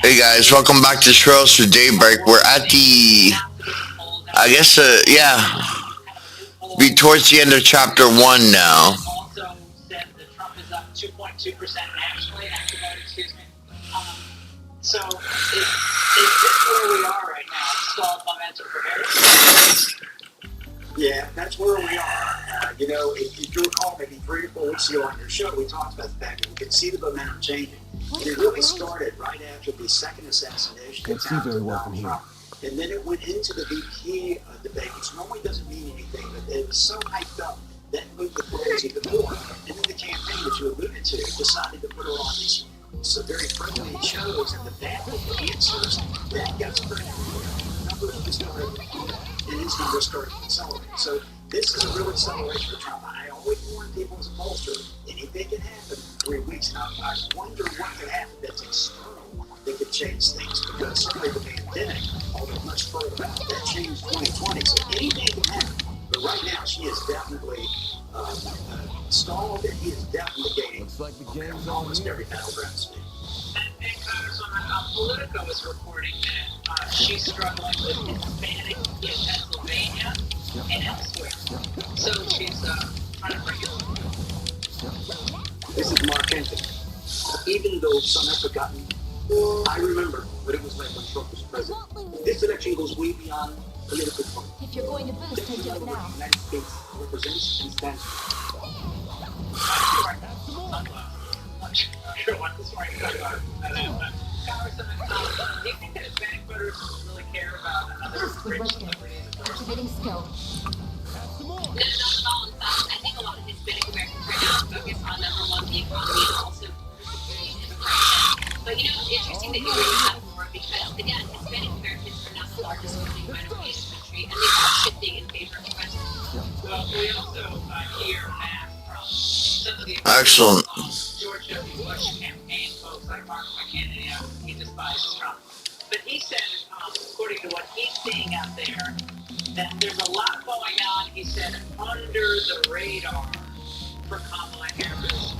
Hey guys, welcome back to Trails for Daybreak. We're at the, I guess, be towards the end of chapter 1 now. Yeah, that's where we are. If you recall, maybe 3 or 4 weeks ago on your show, we talked about the fact that we could see the momentum changing. And it really started right after the second assassination. Can't see very well from here. And then it went into the VP debate, which normally doesn't mean anything, but it was so hyped up that moved the polls even more. And then the campaign that you alluded to decided to put her on these very friendly shows, and the battle of the answers that got spread everywhere. Numbers just started, and his numbers started to accelerate. So this is a real acceleration for Trump. I always warn people as a pollster, anything can happen in 3 weeks. Now, I wonder what could happen that's external that could change things, because certainly the pandemic, although much further out, that changed 2020. So anything can happen. But right now, she is definitely stalled, and he is definitely gaining. Looks like the game's almost every battleground state. And Congresswoman Politico is reporting that she's struggling with Hispanic in Pennsylvania and elsewhere. So she's trying to bring it. This is Mark Henry. Even though some have forgotten, I remember what it was like when Trump was president. This election goes way beyond political party. If you're going to boost, then do it now. The United States represents and stands for. Do you think that Hispanic voters really care about another rich celebrity? Activating skill. No, not at all. In fact, I think a lot of Hispanic Americans right now focus on number one, the economy, and also border security and immigration. But it's interesting that you bring that forward because, again, Hispanic Americans are not the largest voting minority in the country, and they are shifting in favor of the president. Well, we also hear that from some of the Excellent. George W. Bush campaign folks like Mark McKinney. He despises Trump. But he said, according to what he's seeing out there, that there's a lot going on, he said, under the radar for Kamala Harris.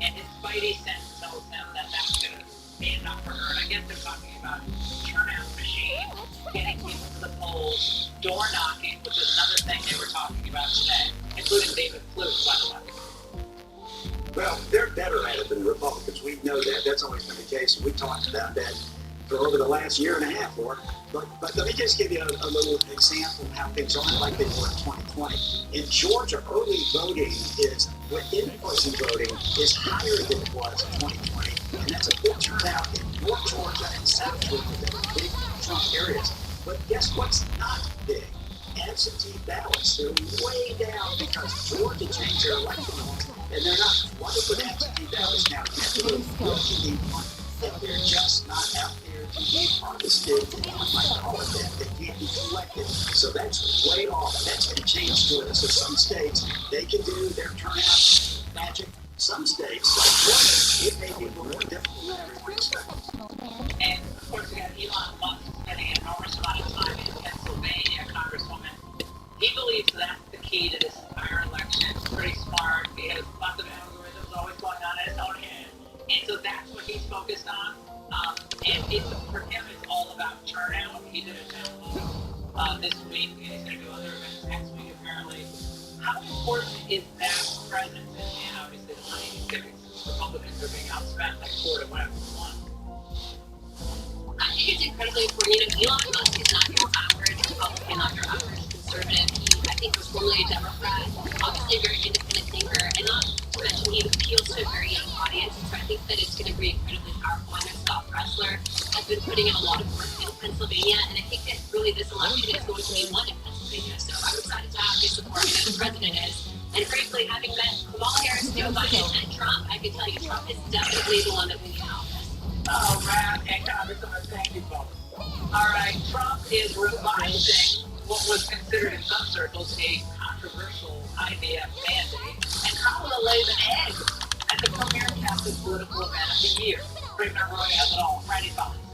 And his spidey sense tells him that that's going to be enough for her. And I guess they're talking about turnout machine, getting people to the polls, door knocking, which is another thing they were talking about today, including David Plouffe, by the way. Well, they're better at it than the Republicans. We know that. That's always been the case. We talked about that for over the last year and a half, Lord. But let me just give you a little example of how things aren't like they were in 2020. In Georgia, early voting in-person voting is higher than it was in 2020. And that's a big turnout in North Georgia and South Georgia, the big Trump areas. But guess what's not big? Absentee ballots. They're way down because Georgia changed their election laws, and they're not flooded with absentee ballots now. You have to really need one, and they're just not out there to be harvested, I might call it that. They can't be collected. So that's way off. That's going to change Georgia. So some states, they can do their turnout magic. Some states, like Georgia, it may be a little more difficult than everyone expected. And of course, we got Elon Musk spending an enormous amount of time in Pennsylvania, Congresswoman. He believes that's the key to this entire election. It's pretty smart. He has lots of algorithms always going on in his own head. And so that's what he's focused on. For him, it's all about turnout. He did a download this week, and he's going to do other events next week, apparently. How important is that presence in, obviously, the money civics? Republicans are being outspent like 4 to whatever they want. I think it's incredibly important. Elon Musk is not your average Republican, not your average conservative. He, I think, was formerly a Democrat, obviously a very independent thinker, and not to mention he appeals to a very young audience. So I think that it's going to be incredibly powerful. I know Scott Ressler has been putting in a lot of work in Pennsylvania, and I think that really this election is going to be won in Pennsylvania. So I'm excited to have his support as the president is. And frankly, having met Kamala Harris, Joe Biden, and Trump, I can tell you Trump is definitely the one that we need out. Oh, man, and Congresswoman, thank you both. All right, Trump is revising what was considered in some circles a controversial IVF mandate, and how will it lay an egg at the premier Catholic political event of the year? Premier Roy has it all. Friday Father's Day.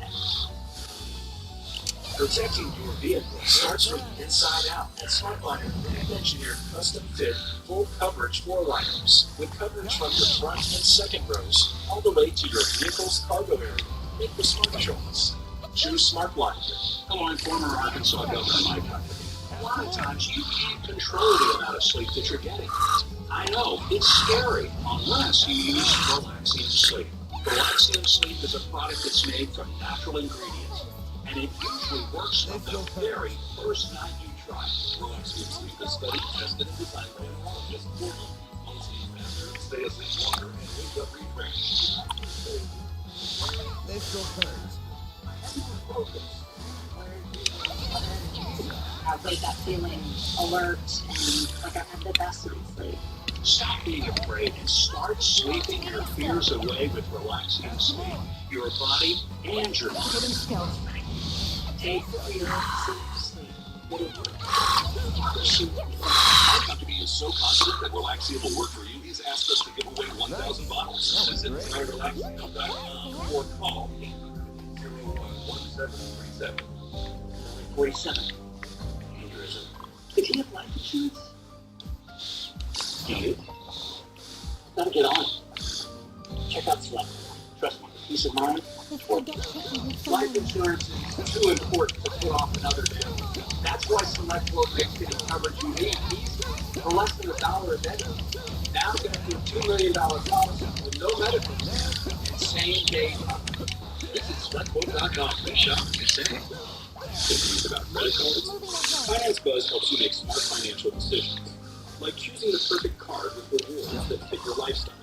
Protecting your vehicle starts from the inside out. At SmartLiner, they have engineered custom-fit, full coverage floor liners with coverage from your front and second rows all the way to your vehicle's cargo area. Make the smart choice. Choose smart blinders. Come on, former Arkansas Governor Mike Huckabee. A lot of times you can't control the amount of sleep that you're getting. I know, it's scary, unless you use Relaxium Sleep. Relaxium Sleep is a product that's made from natural ingredients, and it usually works from the very first night you try it. Relaxium Sleep is studied, tested, and designed by neurologists for you. Sleep faster, stay asleep longer, and wake up refreshed. This still turns. I wake up feeling alert and like I have the best night's sleep. Stop being afraid and start sleeping your fears away with Relaxium Sleep. Your body and your mind. Activating skill. Take sleep. Our company is so confident that Relaxium will work for you, he's asked us to give away 1,000 bottles. Visit tryrelaxium.com or call 800-01-1737. 47. Did he have life insurance? He did. Gotta get on it. Check out Select. Trust me, peace of mind. Life insurance is too important to put off another day. That's why Select will makes getting coverage you need easy for less than $1 a day. Now get up to a $2 million policy with no medical and same-day coverage. Visit SelectQuote.com and shop and save. Thinking about credit cards? Finance Buzz helps you make smart financial decisions, like choosing the perfect card with rewards that fit your lifestyle.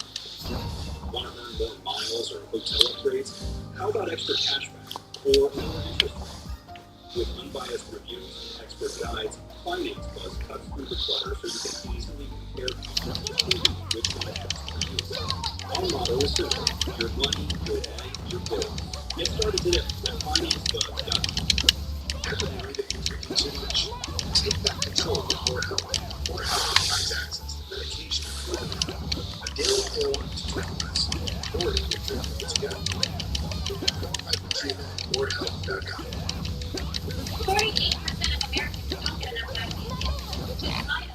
Want to earn more miles or hotel upgrades? How about extra cashback or lower interest rate? With unbiased reviews and expert guides, Finance Buzz cuts through the clutter so you can easily compare costs between which one is best for you. Our motto is simple: your money, your life, your bills. Get started today at FinanceBuzz.com. After they read that you're drinking too much, take back control with more help. More help provides access to medication and food, a daily pill to drink less, or if you're drinking it together. I've treatment at morehelp.com. 48% of Americans don't get enough magnesium, which is vital.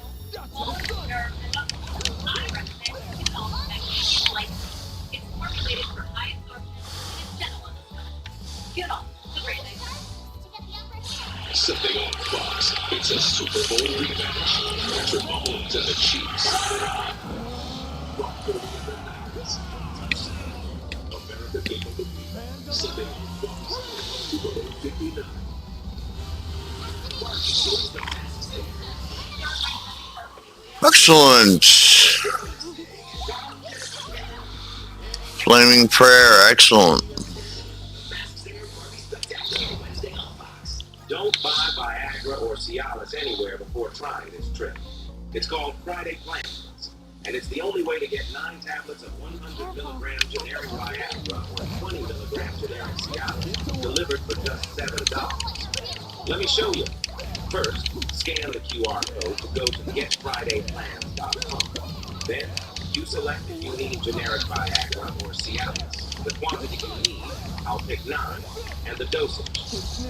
All nerve and muscle. I recommend Xcom Magnesium Light. It's formulated for high absorption and is gentle on the stomach. Get on. It's a great idea. Something on Fox. It's a Super Bowl rematch. Patrick Mahomes and the Chiefs. America Game of the Week. Sunday on Fox. Super Bowl 59. Excellent. Flaming prayer. Excellent. Don't buy Viagra or Cialis anywhere before trying this trick. It's called Friday Plans, and it's the only way to get 9 tablets of 100 milligram generic Viagra or 20 milligram generic Cialis delivered for just $7. Let me show you. First, scan the QR code to go to getfridayplans.com. Then, you select if you need generic Viagra or Cialis. The quantity you need, I'll pick 9, and the dosage.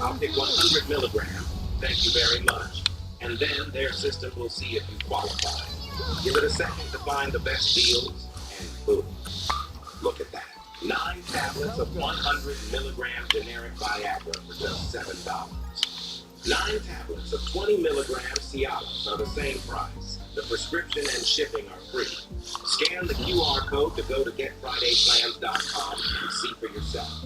I'll pick 100 milligrams, thank you very much, and then their system will see if you qualify. Give it a second to find the best deals, and boom. Look at that. 9 tablets of 100 milligram generic Viagra for just $7. 9 tablets of 20 milligrams Cialis are the same price. The prescription and shipping are free. Scan the QR code to go to getfridayplans.com and see for yourself.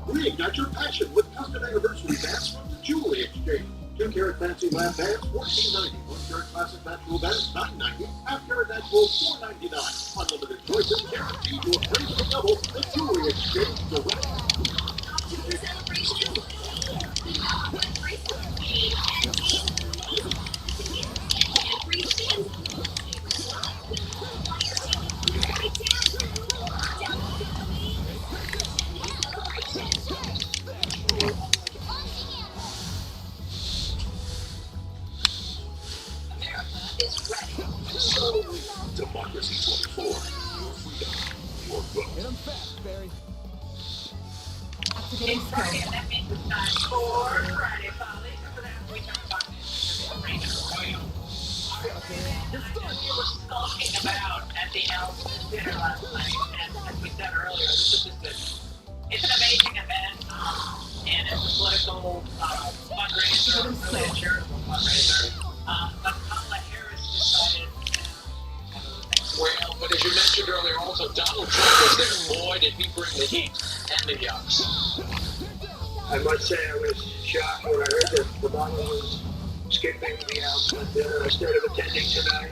Reignite your passion with custom anniversary bands from the Jewelry Exchange. 2-carat fancy lab bands, $14.90. 1-carat classic natural bands, $9.90. Half-carat natural, $4.99. Unlimited choices, guaranteed to appraise the double. The Jewelry Exchange Direct. Democracy 24. Your freedom. Your vote. Hit him fast, Barry. Activating skill. Friday, and that means it's time for Friday, Polly. So for that, we talk about this. You were skulking about at the Elvis dinner last night, and as we said earlier, this is just it's an amazing event, and it's a political fundraiser, really a charitable fundraiser. But Kamala Harris decided. Well, but as you mentioned earlier, also Donald Trump was there. Boy, did he bring the heat and the yucks. I must say I was shocked when I heard that Obama was skipping the announcement dinner instead of attending tonight.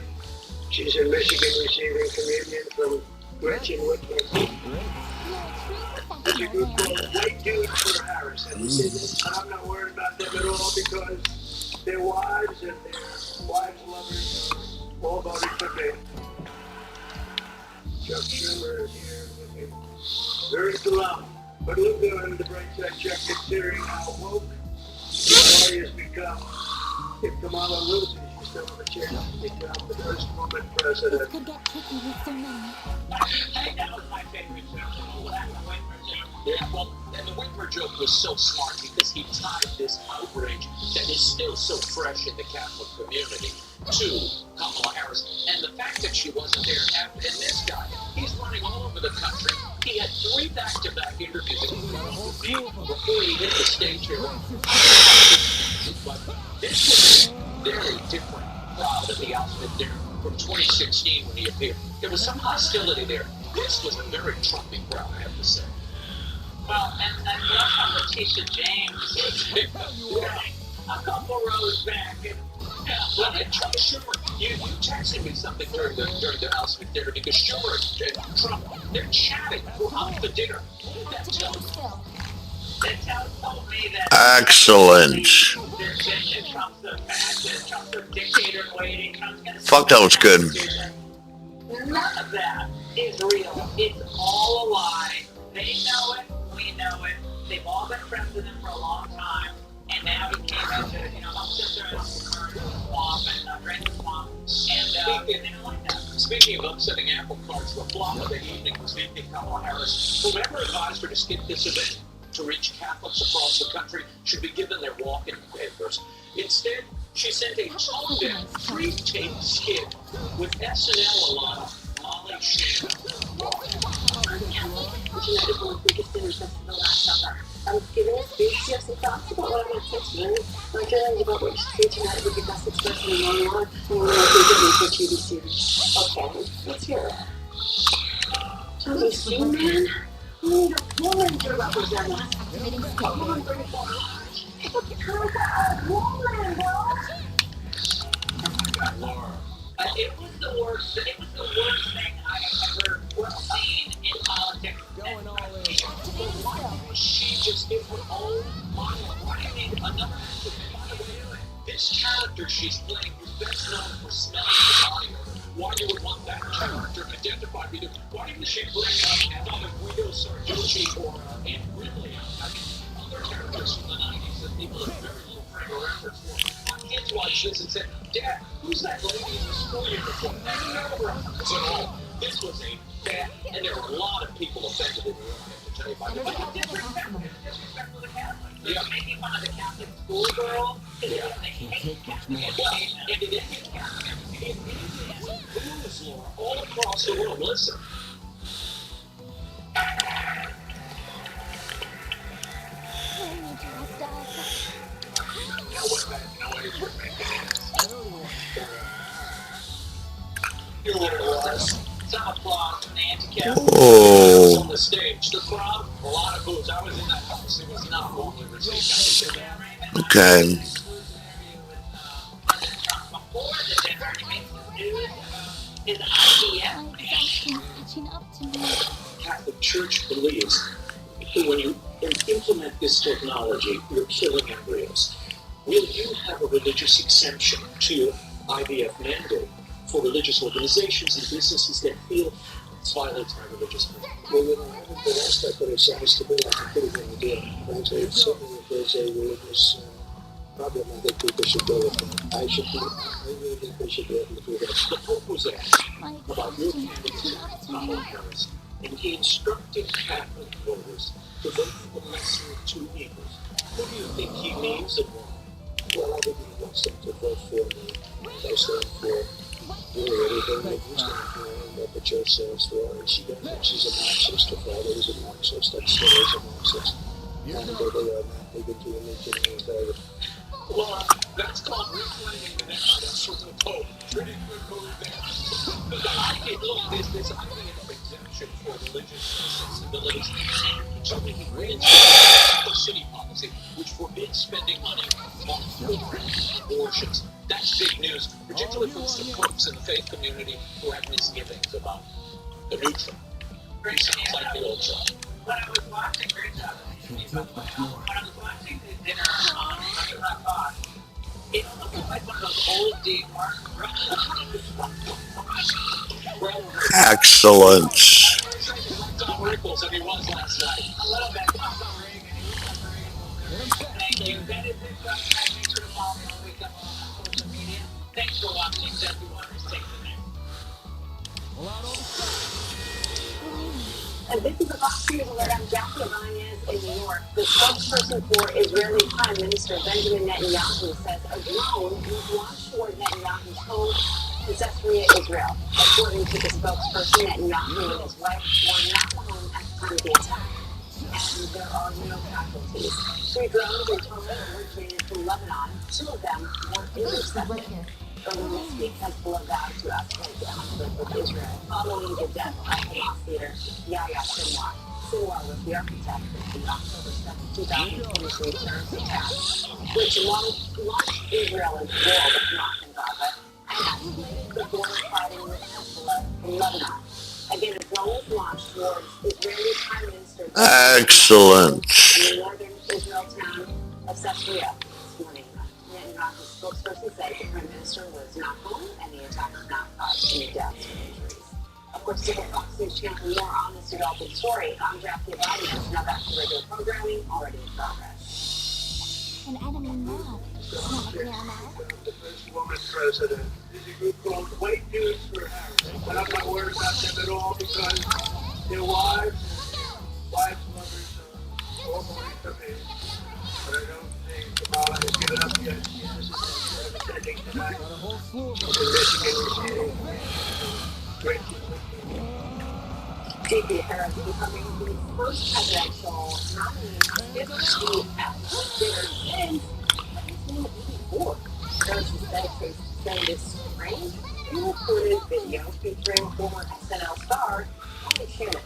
She's in Michigan receiving communion from Gretchen Whitman. That's a group called White Dude for Harris. Have you seen this? And I'm not worried about them at all because their wives and their wives' lovers all voted for me. Chuck Schumer is here looking very glum. But look good under the bright side, Chuck, considering how woke the party has become. If Kamala loses, you still have a chance to become the first woman president. Could get tricky with so many. I think that was my favorite joke. Well, that's the Whitmer joke. Yeah, well, and the Whitmer joke was so smart because he tied this outrage that is still so fresh in the Catholic community to Kamala Harris. And the fact that she wasn't there after, and this guy, he's running all over the country. He had 3 back-to-back interviews before he hit the stage here. But this was a very different crowd at the outfit there from 2016 when he appeared. There was some hostility there. This was a very Trumpy crowd, I have to say. Well, and last time Letitia James a couple rows back. And, well, and Chuck Schumer, you texted me something during the announcement dinner because Schumer and Trump, they're chatting throughout the dinner. What did that tell you? Still. That told me that Excellent. Trump's a fascist, Trump's a dictator in waiting. Trump's gonna Fuck, that was good. None of that is real. It's all a lie. They know it. We know it. They've all been friends with him for a long time. And now he came into, I'll sit there and I'll the swamp and drain the swamp. And they didn't like that. Speaking of upsetting apple carts, the flop of the evening was meeting Kamala Harris. Whoever advised her to skip this event to reach Catholics across the country should be given their walk-in papers. Instead, she sent a toned-down, pre-taped skit with SNL alum Molly Shannon. Tonight is one of the biggest dinners festival last summer. I was given a speech. Do you have some thoughts about what I want to say tonight? My feelings about what you say tonight would be best expressed in a monologue and what I think of for a TV series. Okay, let's hear it. Tell me, sing, man. We need a woman to represent us. Activating A skill. woman for a woman, bro. Laura. It was the worst thing I have ever seen in politics. Going all in. Activating skill. She just did her own monologue. Why do you need another actor? By the way, this character she's playing is best known for smelling the body odor. Why you would want that character identified with you? Why didn't she bring Emma Guido Sarducci or Aunt Ridley? I mean, other characters from the 90s that people have very little frame of reference for. My kids watch this and say, Dad, who's that lady in the school uniform? And no reference at all. This was a bad, and there were a lot of people offended in the room, I have to tell you, by the way. Disrespect for the Catholics. Yeah. Making fun of the Catholic schoolgirl. They hate Catholics. Well, and it isn't Catholic. It is blues, Laura, all across the world. Listen. I need to rest up. Some applause from the anti-Catholic Oh. On the stage, the crowd, a lot of boos. I was in that house. It was not warmly received. Okay. before the dinner, he makes the news his IVF My exhaustion's catching up to me. Catholic Church believes that when you implement this technology, you're killing embryos. Will you have a religious exemption to your IVF mandate for religious organizations and businesses that feel it's violates my religious belief? Well, I haven't been asked that, but it sounds to me like a pretty good idea. Frankly, certainly if there's a religious problem, I think people should go with it. I really think they should be able to do that. The Pope was asked My about your exhaustion's candidacy, catching up to Kamala me. Harris, and he instructed Catholic voters to vote for the lesser of two evils. What do you think he means and why? Well, I think he wants them to vote for me. I stand for really everything that you stand for and what the church stands for. And she doesn't. She's a Marxist. Her father was a Marxist. That still is a Marxist. And they are not big into religion and value. Well, that's called reclaiming the that's sort of code. Pretty good code there. Look, this idea of exemption for religious sensibilities should be reinstated in the city policy, which forbids spending money on children abortions. That's big news, particularly for the folks in the faith community who have misgivings about the new Trump. He sounds like the old Trump. When I was watching, great job. When I was watching the dinner on Fox, it almost looked like one of those old Dave Martin Excellent. Tom Rickles, and he was last night. a little bit. Thank you. That is it. Make sure to follow me all week on social media. Thanks for watching. Jesse Waters takes the next. And this is a Fox News alert. I'm Jackie Ibanez in New York. The spokesperson for Israeli Prime Minister Benjamin Netanyahu says a drone was launched toward Netanyahu's home in Caesarea, Israel. According to the spokesperson, Netanyahu and his wife were not home at the time of the attack, and there are no casualties. 3 drones in total originated from Lebanon. 2 of them were intercepted. Earlier this week, Hezbollah vowed to escalate the conflict with Israel following the death of Hamas leader Yahya Sinwar. Sinwar was the architect of the October 7, 2023 terrorist attack, which launched Israel into war with Hamas in Gaza and escalated the border fighting with Hezbollah in Lebanon. Again, a drone was launched towards Israeli Prime Minister Excellent. in the northern Israel town of Caesarea this morning. Netanyahu's spokesperson said the Prime Minister was not home and the attack did not cause any deaths or injuries. Of course, to get Fox News Channel more on this developing story, I'm Jackie Ibanez. Now back to regular programming, already in progress. An enemy mob. Not near now. The first woman president is a group called White News for Harris. I'm not worried about them at all because their wives, mothers, are all going to come in. But I don't think Kamala has given up yet. She has attending tonight. Got a whole slew of them. Great. J.P. Harris becoming the first presidential nominee in the U.S. dinner since 1984. Harris is dedicated to saying this strange, pre-recorded video featuring former SNL star Tony Shannon.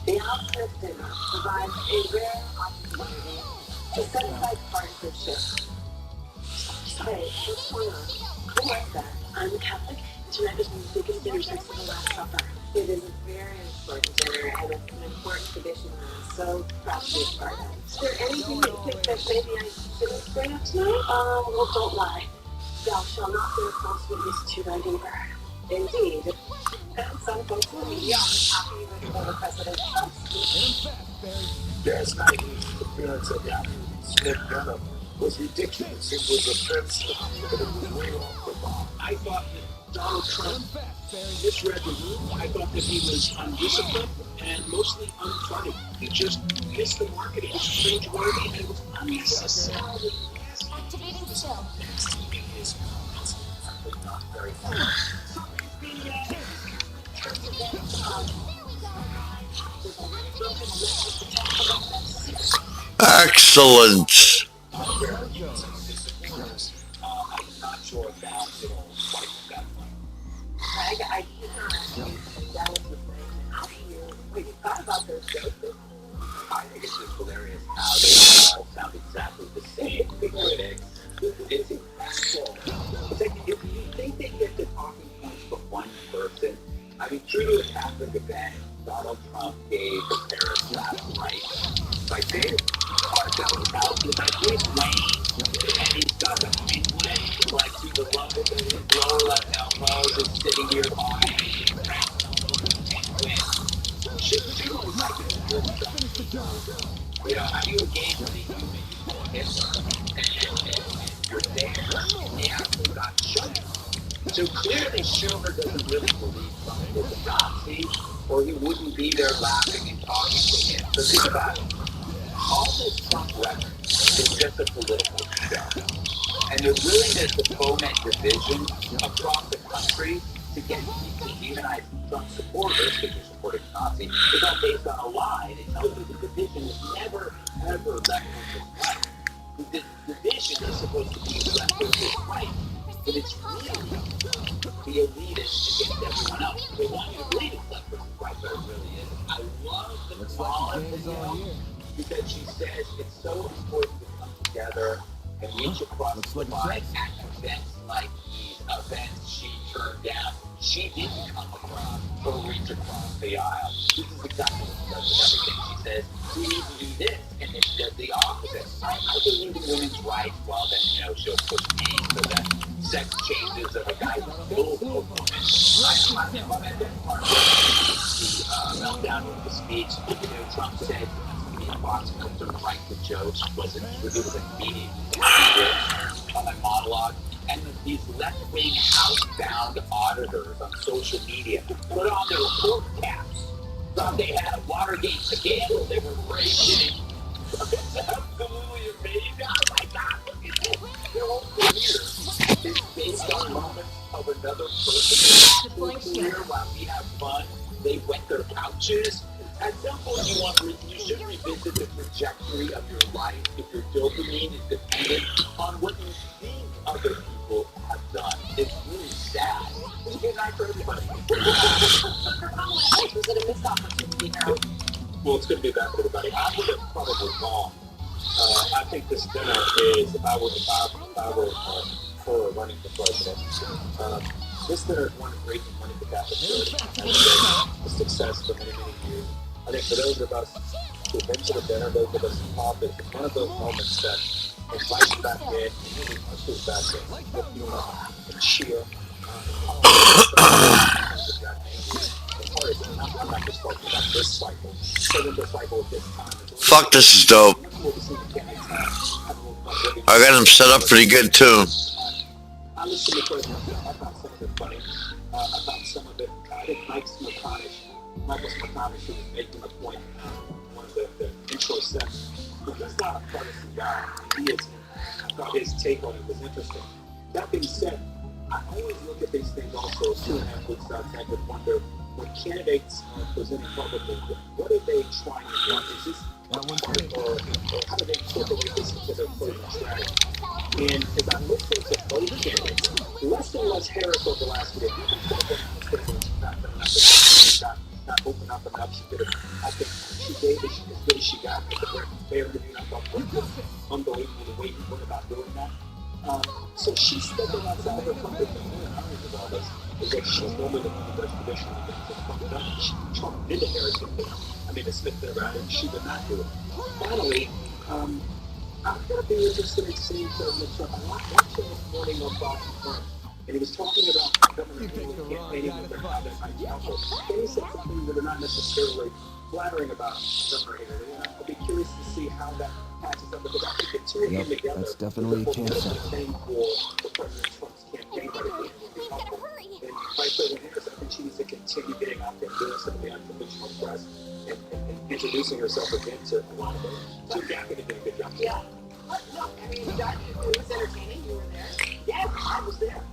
The Oscars dinner provides a rare opportunity to set aside partisanship. Hey, what's going on? Who was that? I'm Catholic. Tonight is one of the biggest dinners since the Last Supper. It is a very important dinner, and it's an important tradition that I'm so proud to be a part of. Is there anything that you think that maybe I shouldn't bring up tonight? Well, don't lie. Thou shalt not bear false witness to thy neighbor. Indeed. And some folks in the media are happy with former President Trump's speech. Yes, I mean, the appearance of Smith Gunner was ridiculous. It was offensive. It was way off the bar. I thought that Donald Trump misread the room. I thought that he was undisciplined and mostly unfunny. He just missed the mark and it was cringeworthy and it was unnecessarily Activating still. TV is not very funny. Excellent. I'm not sure about it all quite that way. Craig, I cannot actually that was the thing. How do you, when you thought about those jokes, I think it's just hilarious how they all sound exactly the same. The critics. It's incredible. It's like if you think they get the talking points from one person, I mean, true to a Catholic event, Donald Trump gave the Paris last night. Like, they Marcel's house is like, he's lame, and he's got the penguin, like, to the love of his lower left elbow, just sitting nearby, and he's cracked on the penguin. Shit, too, is like a good stuff. You know, how do you engage with the human? And you're there, and they actually got shut. So clearly Schumer doesn't really believe Trump was a Nazi, or he wouldn't be there laughing and talking to him. So think about it. All this Trump rhetoric, It's just a political show. And their willingness to foment division across the country to get to demonize Trump supporters because they're supporting Nazi is all based on a lie. And it tells you the division is never, ever left versus right. The division is supposed to be left versus right, but it's really the elitist against everyone else. They want you to believe it's left versus right, but it really isn't. I love the Looks Kamala like the game's on video here. because she says it's so important to come together and reach across the line at events like these events she turned down. She didn't come across or reach across the aisle. This is exactly what she does with everything. She says, we need to do this, and then she does the opposite. I believe in women's rights, well, then, she'll push me for the sex changes of a guy who killed a woman. I'm at that part where the meltdown of the speech, Trump said, Fox filter right to jokes it was a meeting on my monologue, and these left-wing housebound auditors on social media put on their report caps. Thought they had a Watergate scandal they were breaking. It's absolutely amazing. Oh my God, look at this. Their whole career is based on moments of another person's career while we have fun. They wet their couches. At some point, you should revisit the trajectory of your life if your dopamine is dependent on what you think other people have done. It's really sad. It's a good night for everybody. Was it a missed opportunity now? Well, it's going to be bad for everybody. I would have probably gone. I think this dinner is, if I were for running for president, this dinner is one of great money for Catholic Church. And a success for many, many years. I think for those of us who've been to the dinner, those of us in office, it's one of those moments that invites back in, and really ushers back in, lift you up and cheer. I'm not just talking about this cycle. So in the cycle of this time. Fuck, this is dope. I got him set up pretty good too. I listened to President Trump. I thought some of it funny. I thought some of it, I think Michael McConaughey was making a point one of the intro sets. But he's not a partisan guy. He is. I thought his take on it was interesting. That being said, I always look at these things also 2.5 weeks out and would wonder when candidates are presenting publicly, what are they trying to do? Is this or how do they incorporate this into their political strategy? And as I'm listening to both candidates, less and less Harris over the last year, even not open up enough. She did it. I think she gave it as good as she got. It's a very fair interview. I thought it was unbelievable the way he went about doing that. So she's stepping outside of her comfort zone. The irony of all this is that she's normally the best traditional things. Trump did the Harrison thing. I mean, the Smith thing around it. She did not do it. Finally, I'm going to be interested in seeing President Trump. I watched him this morning on Fox News. And he was talking about Governor Haley campaigning with their council. And he said something that are not necessarily flattering about Governor Haley. And I'll be curious to see how that patches up, because I think the two of them together that's definitely a cancer. thing for President Trump's campaign. But I think it would be helpful. And Vice President Harris, I think she needs to continue getting out there and doing some of the unconventional press and introducing herself again to a lot of them. So Jackie did a good job. Yeah. No, I mean, it was entertaining. You were there. Yeah, I was there.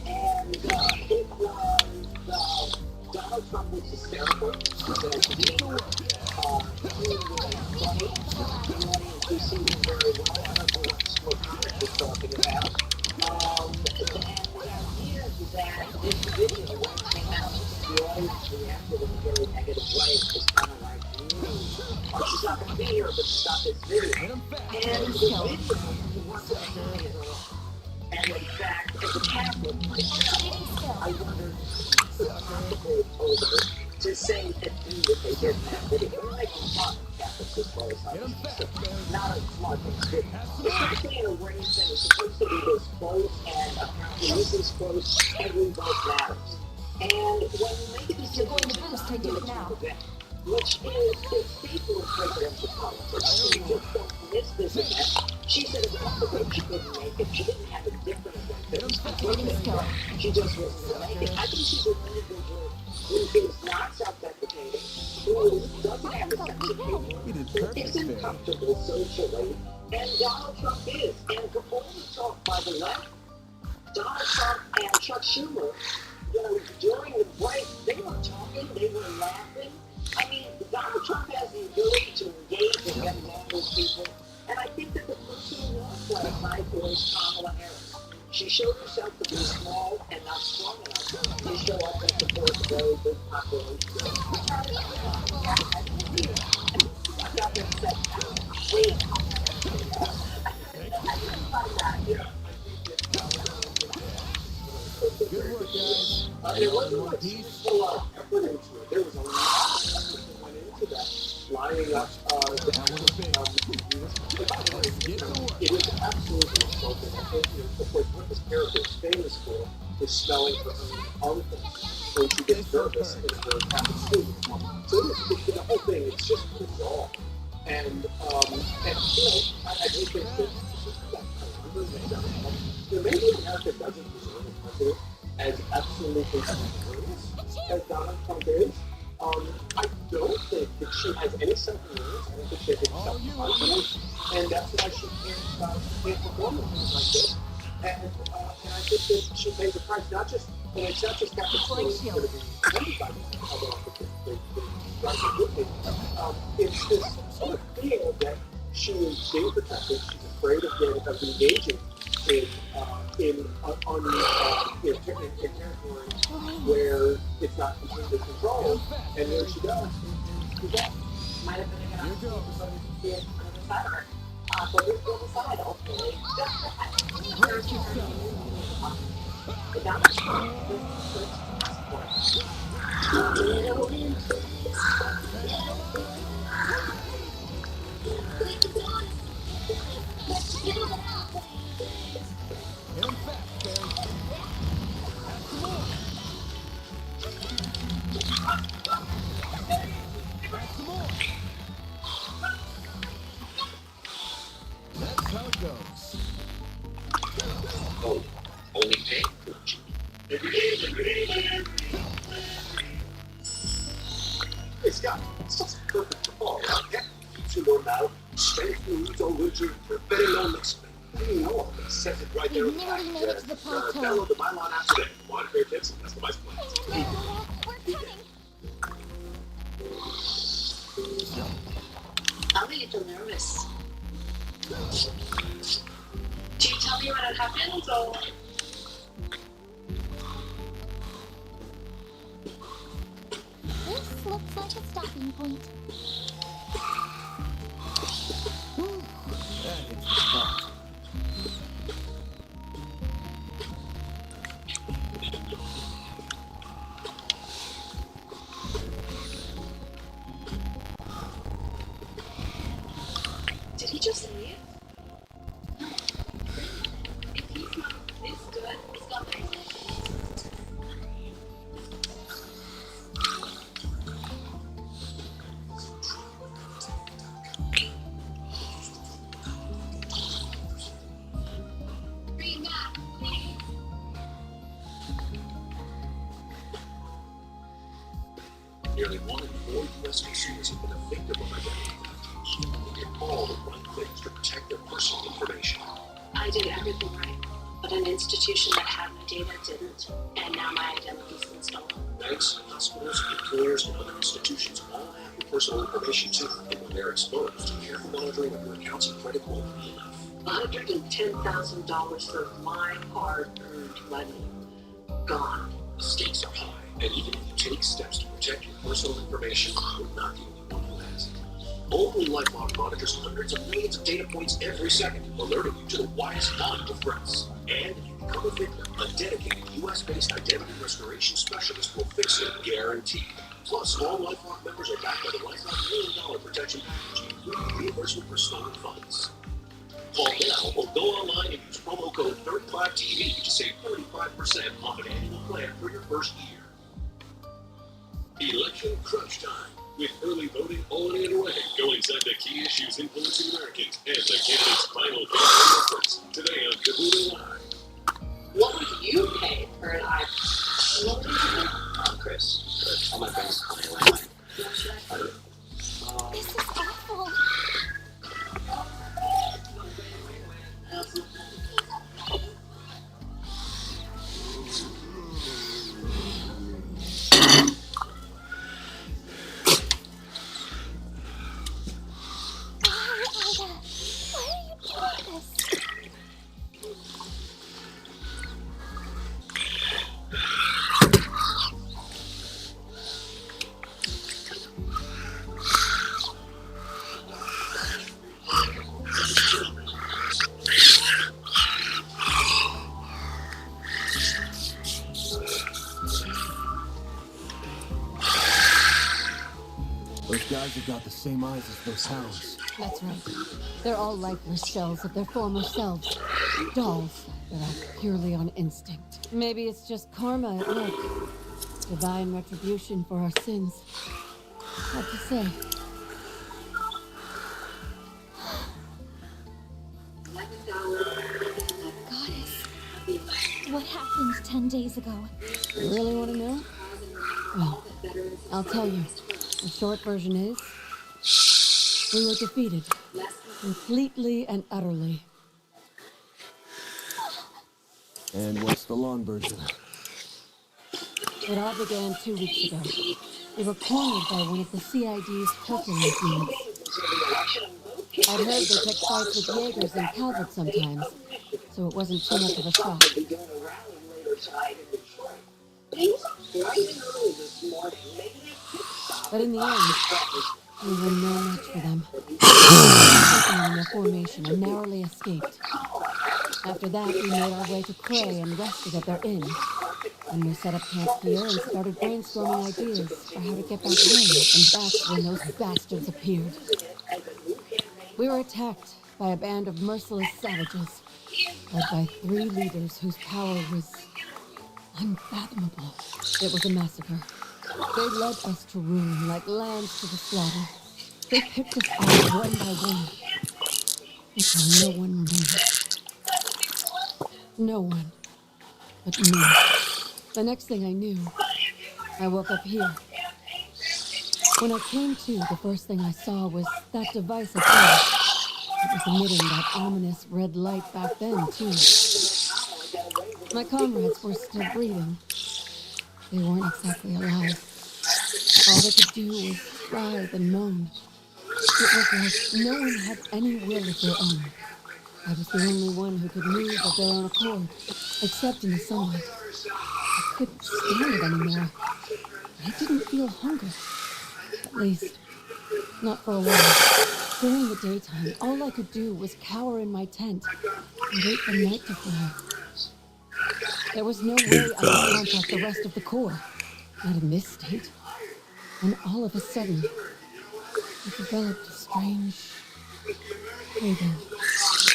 And it was Donald Trump was hysterical. He was entertaining. He was funny. The audience received him very well. I don't know what Congress was talking about. And the idea is that this video, when it came out, the audience reacted in a very negative way. It was kind of like, She's not going to be here, but stop this video. and the video wasn't actually at all. And in fact, as a Catholic myself, I wondered if people told her to say and do what they did in that video. They're making fun of Catholics as far as I'm concerned. Not a smart thing to do. Especially in a race that is supposed to be this close, and apparently this is close, every vote matters. And when you make a decision to do it now, which is the staple of presidential politics, you just don't miss this event. She said a month ago she couldn't make it. She didn't have a different event. She just wasn't going to make it. I think she's an individual who is not self-deprecating, who doesn't have a sense of humor, who isn't comfortable socially, and Donald Trump is. And before we talk by the left, Donald Trump and Chuck Schumer, during the break, they were talking, they were laughing. I mean, Donald Trump has the ability to engage and get along with people. And I think that the person who lost last night was Kamala Harris. She showed herself to be small and not strong enough to show up and support a very big population. I got them set down. Wait. Good work, guys. It wasn't like she put a lot of effort into it. There was a lot of effort that went into that. Lining up it is absolutely insulting. I think, of course, what this character is famous for is spelling her own things when she gets nervous in her Catholic school. So the whole thing, it's just bizarre. And I do think that she's got maybe America doesn't deserve a president as absolutely dangerous as Donald Trump is. I don't think that she has any self-awareness. I don't think she has any self-confidence, and that's why she can't perform things like this. And I think that she pays the price. It's not just Catholic schools that's going to be offended by this, although I think they would be. It's this sort of feel that she is being protected. She's afraid of engaging in territories where it's not completely controlled, and there she goes. Might have been a good opportunity for voters to see it on the side of her. But we're still decide, ultimately. But that was Hit him fast, Barry. Have some more. Have some more. That's how it goes. Oh, only pay. Hey, Scott, it's just perfect for fall, right? Yeah. You know now, spend foods over to better known Mexican. I didn't know all this. Says it right there. We nearly made it to the plateau. Download the My Lawn app today. Want fair tips and customize plans. We're coming. I'm a little nervous. Do you tell me when it happens, or? This looks like a stopping point. That hits the spot. Did he just leave? No. If he's not this good, it's not very good. Bring back, please. Nearly 1 in 4 U.S. consumers have been a victim of identity theft. They did all the right things to protect their personal information. I did everything right, but an institution that had my data didn't, and now my identity's been stolen. Banks, hospitals, employers, and other institutions all have your personal information too, and when they're exposed, careful monitoring of your accounts and credit won't be enough. $110,000 of my hard-earned money gone. The stakes are high, and even if you take steps to protect your personal information, you're not the only one who has it. Only LifeLock monitors hundreds of millions of data points every second, alerting you to the widest volume of threats. And if you become a victim, a dedicated U.S.-based identity restoration specialist will fix it, guaranteed. Plus, all LifeLock members are backed by the LifeLock $1 million protection package, including reimbursement for stolen funds. Call now or go online and use promo code 35TV to save 35% off an annual plan for your first year. Election crunch time. With early voting on and away, go inside the key issues influencing Americans and the candidates' final campaign efforts. Today on Kahoot Live. What would you pay for an iPhone? Chris, on my bank account, This is awful. guys have got the same eyes as those hounds. That's right. They're all lifeless shells of their former selves. Dolls that act purely on instinct. Maybe it's just karma at work. Divine retribution for our sins. Hard to say. Goddess, what happened 10 days ago? You really want to know? Well, I'll tell you. The short version is, we were defeated. Completely and utterly. And what's the long version? It all began 2 weeks ago. We were cornered by one of the CID's purple-ink units. I'd heard they picked fights with Jaegers and Calvert sometimes, so it wasn't too much of a shock. But in the end, we were no match for them. In their formation and narrowly escaped. After that, we made our way to Cray and rested at their inn. And we set up camp here and started brainstorming ideas for how to get back home, and that's when those bastards appeared. We were attacked by a band of merciless savages, led by 3 leaders whose power was unfathomable. It was a massacre. They led us to ruin like lambs to the slaughter. They picked us off one by one, until no one remained. No one but me. The next thing I knew, I woke up here. When I came to, the first thing I saw was that device up there. It was emitting that ominous red light back then, too. My comrades were still breathing. They weren't exactly alive. All they could do was writhe and moan. It was like no one had any will of their own. I was the only one who could move of their own accord, except in the sunlight. I couldn't stand it anymore. I didn't feel hunger. At least, not for a while. During the daytime, all I could do was cower in my tent and wait for night to fall. There was no way I could contact the rest of the Corps. Not in this state. And all of a sudden, I developed a strange craving.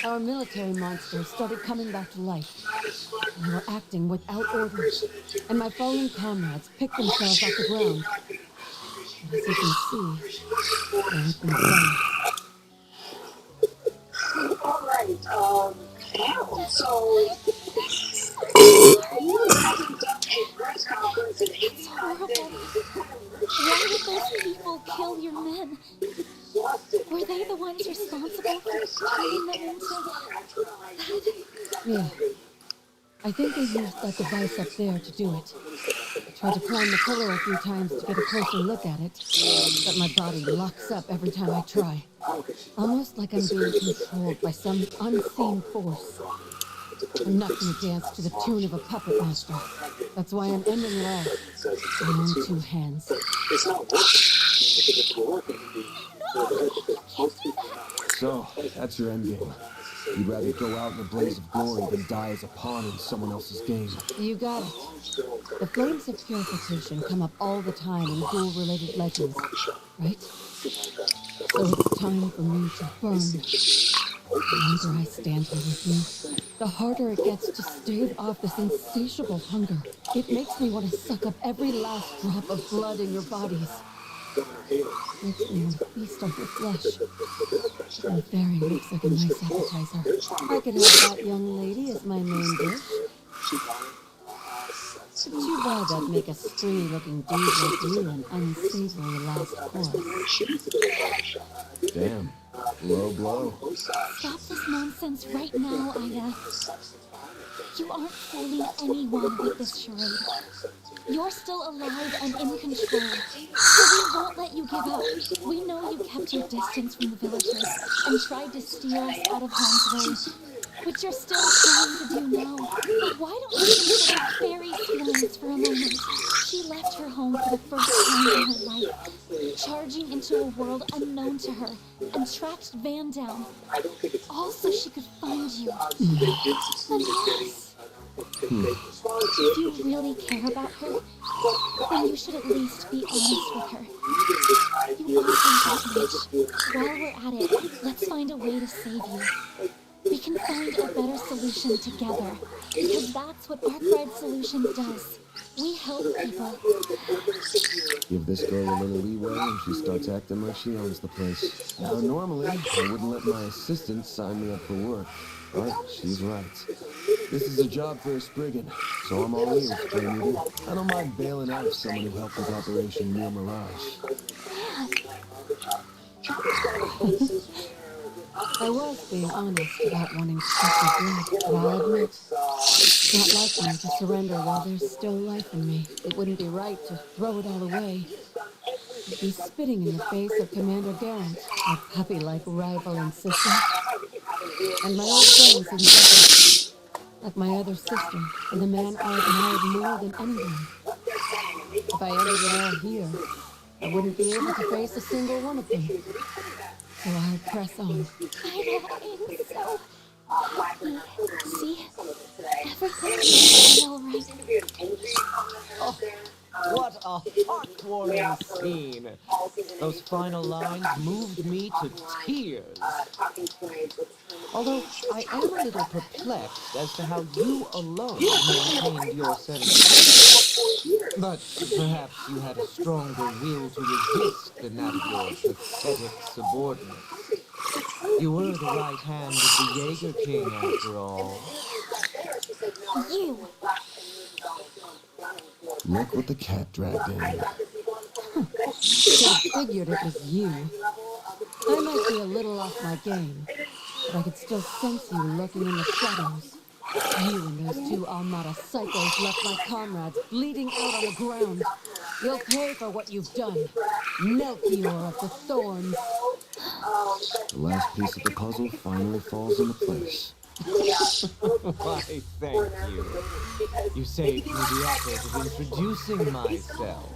Our military monsters started coming back to life. They were acting without orders, and my fallen comrades picked themselves off the ground. But as you can see, they had been done. Alright, so you haven't done a press conference in 85 days. Why did those people kill your men? Were they the ones responsible for turning them into that? Yeah. I think they used that device up there to do it. I tried to climb the pillar a few times to get a closer look at it, but my body locks up every time I try. Almost like I'm being controlled by some unseen force. I'm not going to dance to the tune of a puppet master. That's why I'm ending life with my own 2 hands. it's not working. If it were working, So, that's your endgame. You'd rather go out in a blaze of glory than die as a pawn in someone else's game. You got it. The flames of purification come up all the time in ghoul-related legends, right? So it's time for me to burn. The longer I stand here with you, the harder it gets to stave off this insatiable hunger. It makes me want to suck up every last drop of blood in your bodies. Makes me want to feast on your flesh. And fairy looks like a nice appetizer. I could have that young lady as my main dish. Too bad I'd make a screwy-looking dude like you an unsavory last course. Damn. Low blow. Stop this nonsense right now, Ida. You aren't fooling anyone with this charade. You're still alive and in control, so we won't let you give up. We know you kept your distance from the villagers and tried to steer us out of harm's way, which you're still trying to do now. But why don't you consider Fairy's feelings for a moment? She left her home for the first time in her life, charging into a world unknown to her, and tracked Van down, all so she could find you. And yes, If you really care about her, then you should at least be honest with her. You are in that much. While we're at it, let's find a way to save you. We can find a better solution together, because that's what Arkwright Solution does. We help people. Give this girl a little leeway and she starts acting like she owns the place. Now, normally, I wouldn't let my assistant sign me up for work, but she's right. This is a job for a Spriggan, so I'm all ears, Jamie. I don't mind bailing out someone who helped with Operation Near Mirage. I was being honest about wanting to take your blood, but I'll admit, it's not like me to surrender while there's still life in me. It wouldn't be right to throw it all away. It'd be spitting in the face of Commander Garrett, my puppy-like rival and sister. And my old friends in Daybreak, like my other sister, and the man I admired more than anyone. If I ended it all here, I wouldn't be able to face a single one of them. So I'll press on. Ida, I'm so happy. See? Everything's all right. Oh, what a heartwarming scene. Those final lines moved me to tears. Although I am a little perplexed as to how you alone maintained your sanity. But perhaps you had a stronger will to resist than that of your pathetic subordinates. You were the right hand of the Jaeger King, after all. You! Look what the cat dragged in. Should have figured it was you. I might be a little off my game, but I could still sense you lurking in the shadows. You and those two Armada psychos left my comrades bleeding out on the ground. You'll pay for what you've done. Melchior of the Thorns. The last piece of the puzzle finally falls into place. Why, thank you. You saved me the effort of introducing myself.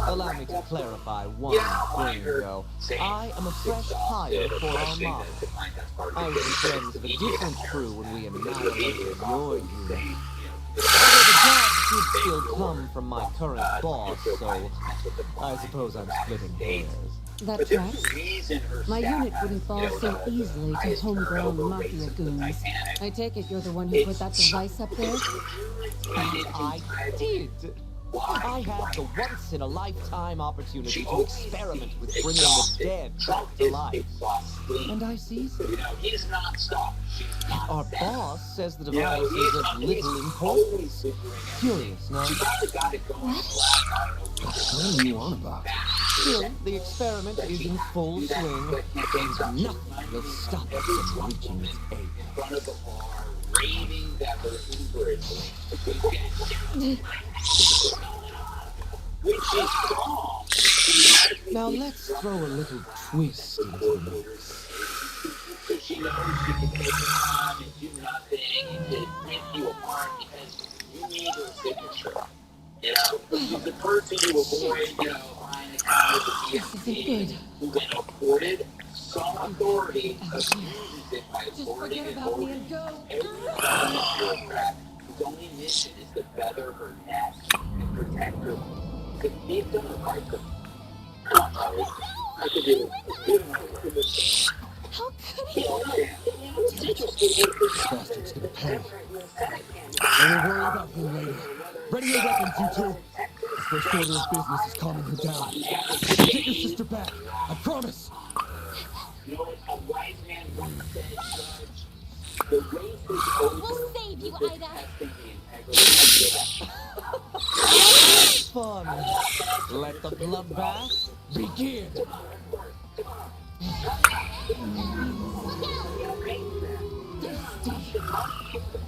Allow me to clarify one thing, though. I am a fresh hire for Armada. I was in friends of a different crew when we annihilated your unit. Although the job should still come from my current boss, so I suppose I'm splitting hairs. That tracks. My unit wouldn't fall so easily to homegrown mafia goons. I take it you're the one who put that device up there? And I did. I had the once-in-a-lifetime opportunity to experiment with bringing the dead back to life. And I seized it. Our boss says the device is of little importance. Curious, no? What are you on about? Still, the experiment is in full swing, and nothing will stop us from reaching its aim. Now let's throw a little twist into the mix. She knows she can take time and do nothing and just rip you apart because you need her signature. You know, she's the person you avoid, behind the counter at the DMV who then afforded some authority abuses it by avoiding and holding every bureaucrat whose only mission is to feather her neck and protect her. Because they've done it right. Come on, Rose. I could do it. How could he? This bastard's gonna pay. I will worry about him later. Ready your weapons, you two. The first order of business is calming her down. Get your sister back. I promise. We'll save you, Ida. Fun. Let the bloodbath begin.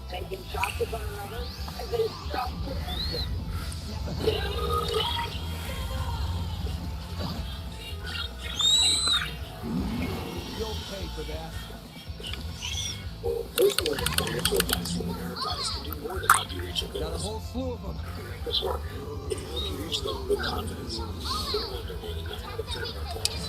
Taking shots of one another and then stop production. You'll pay for that. Got a whole slew of them. If you reach them with confidence, they will remain enough to prove our plans.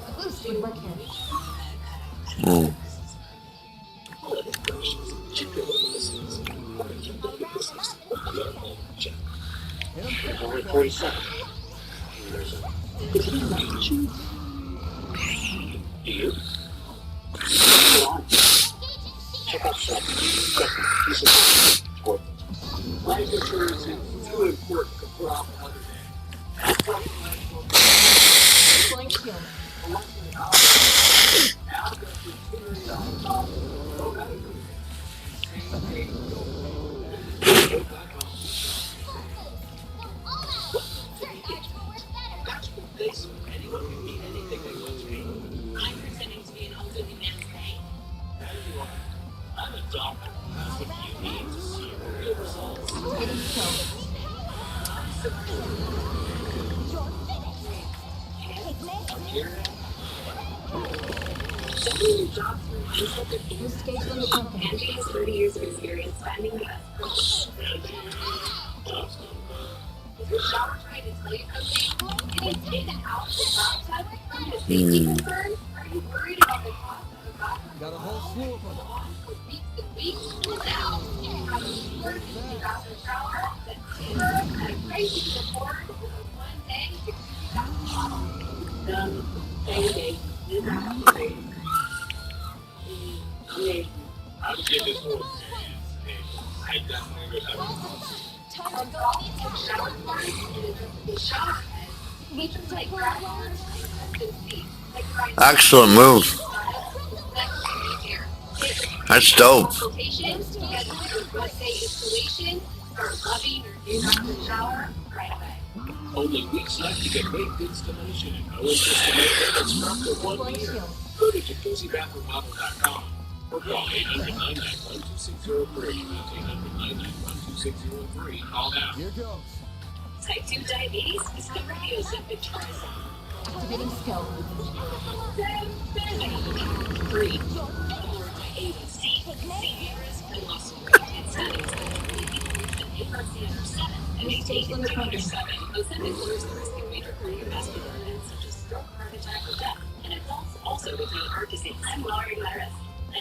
A boost would work here. Mm. Only 47. Do you? Go on. Check out Seth. He's a sport. Life insurance is too important to put off another day. Deploying shield. That's what they say. Anyone can be anything they want to be. I'm pretending to be an elderly man's thing. There you are. I'm a doctor. What you need to see real results. Activating skill. Boost gauge limit broken. Angie has 30 years of experience finding the best. Is your shower trying to tell you something? Getting taken out of the bathtub from a safety concern? Are you worried about the cost of a bathroom? Got a whole slew of them. For weeks and weeks? Now, have you heard of the bathroom shower that's cheaper at a price you can afford for one day to Hey, you got me. I would give this one a chance. I definitely would have Excellent move. That's dope. consultation, schedule your birthday installation, start loving your new bathroom shower right away. only weeks left to get baked installation and no interest to make payments for up to 1 Deploying year. shield. Go to jacuzzibathroommodel.com or call 800-991-2603. That's 800-991-2603. Call now. Here goes. Type 2 diabetes is the radio symptom. Activating skill. 3. Or ABC. Seniors and muscle related settings. A1C under 7 and Boost gauge limit under broken. 7. Ozempic lowers the risk of major cardiovascular events such as stroke, heart attack, or death. And adults also retain heart disease and lowering that risk.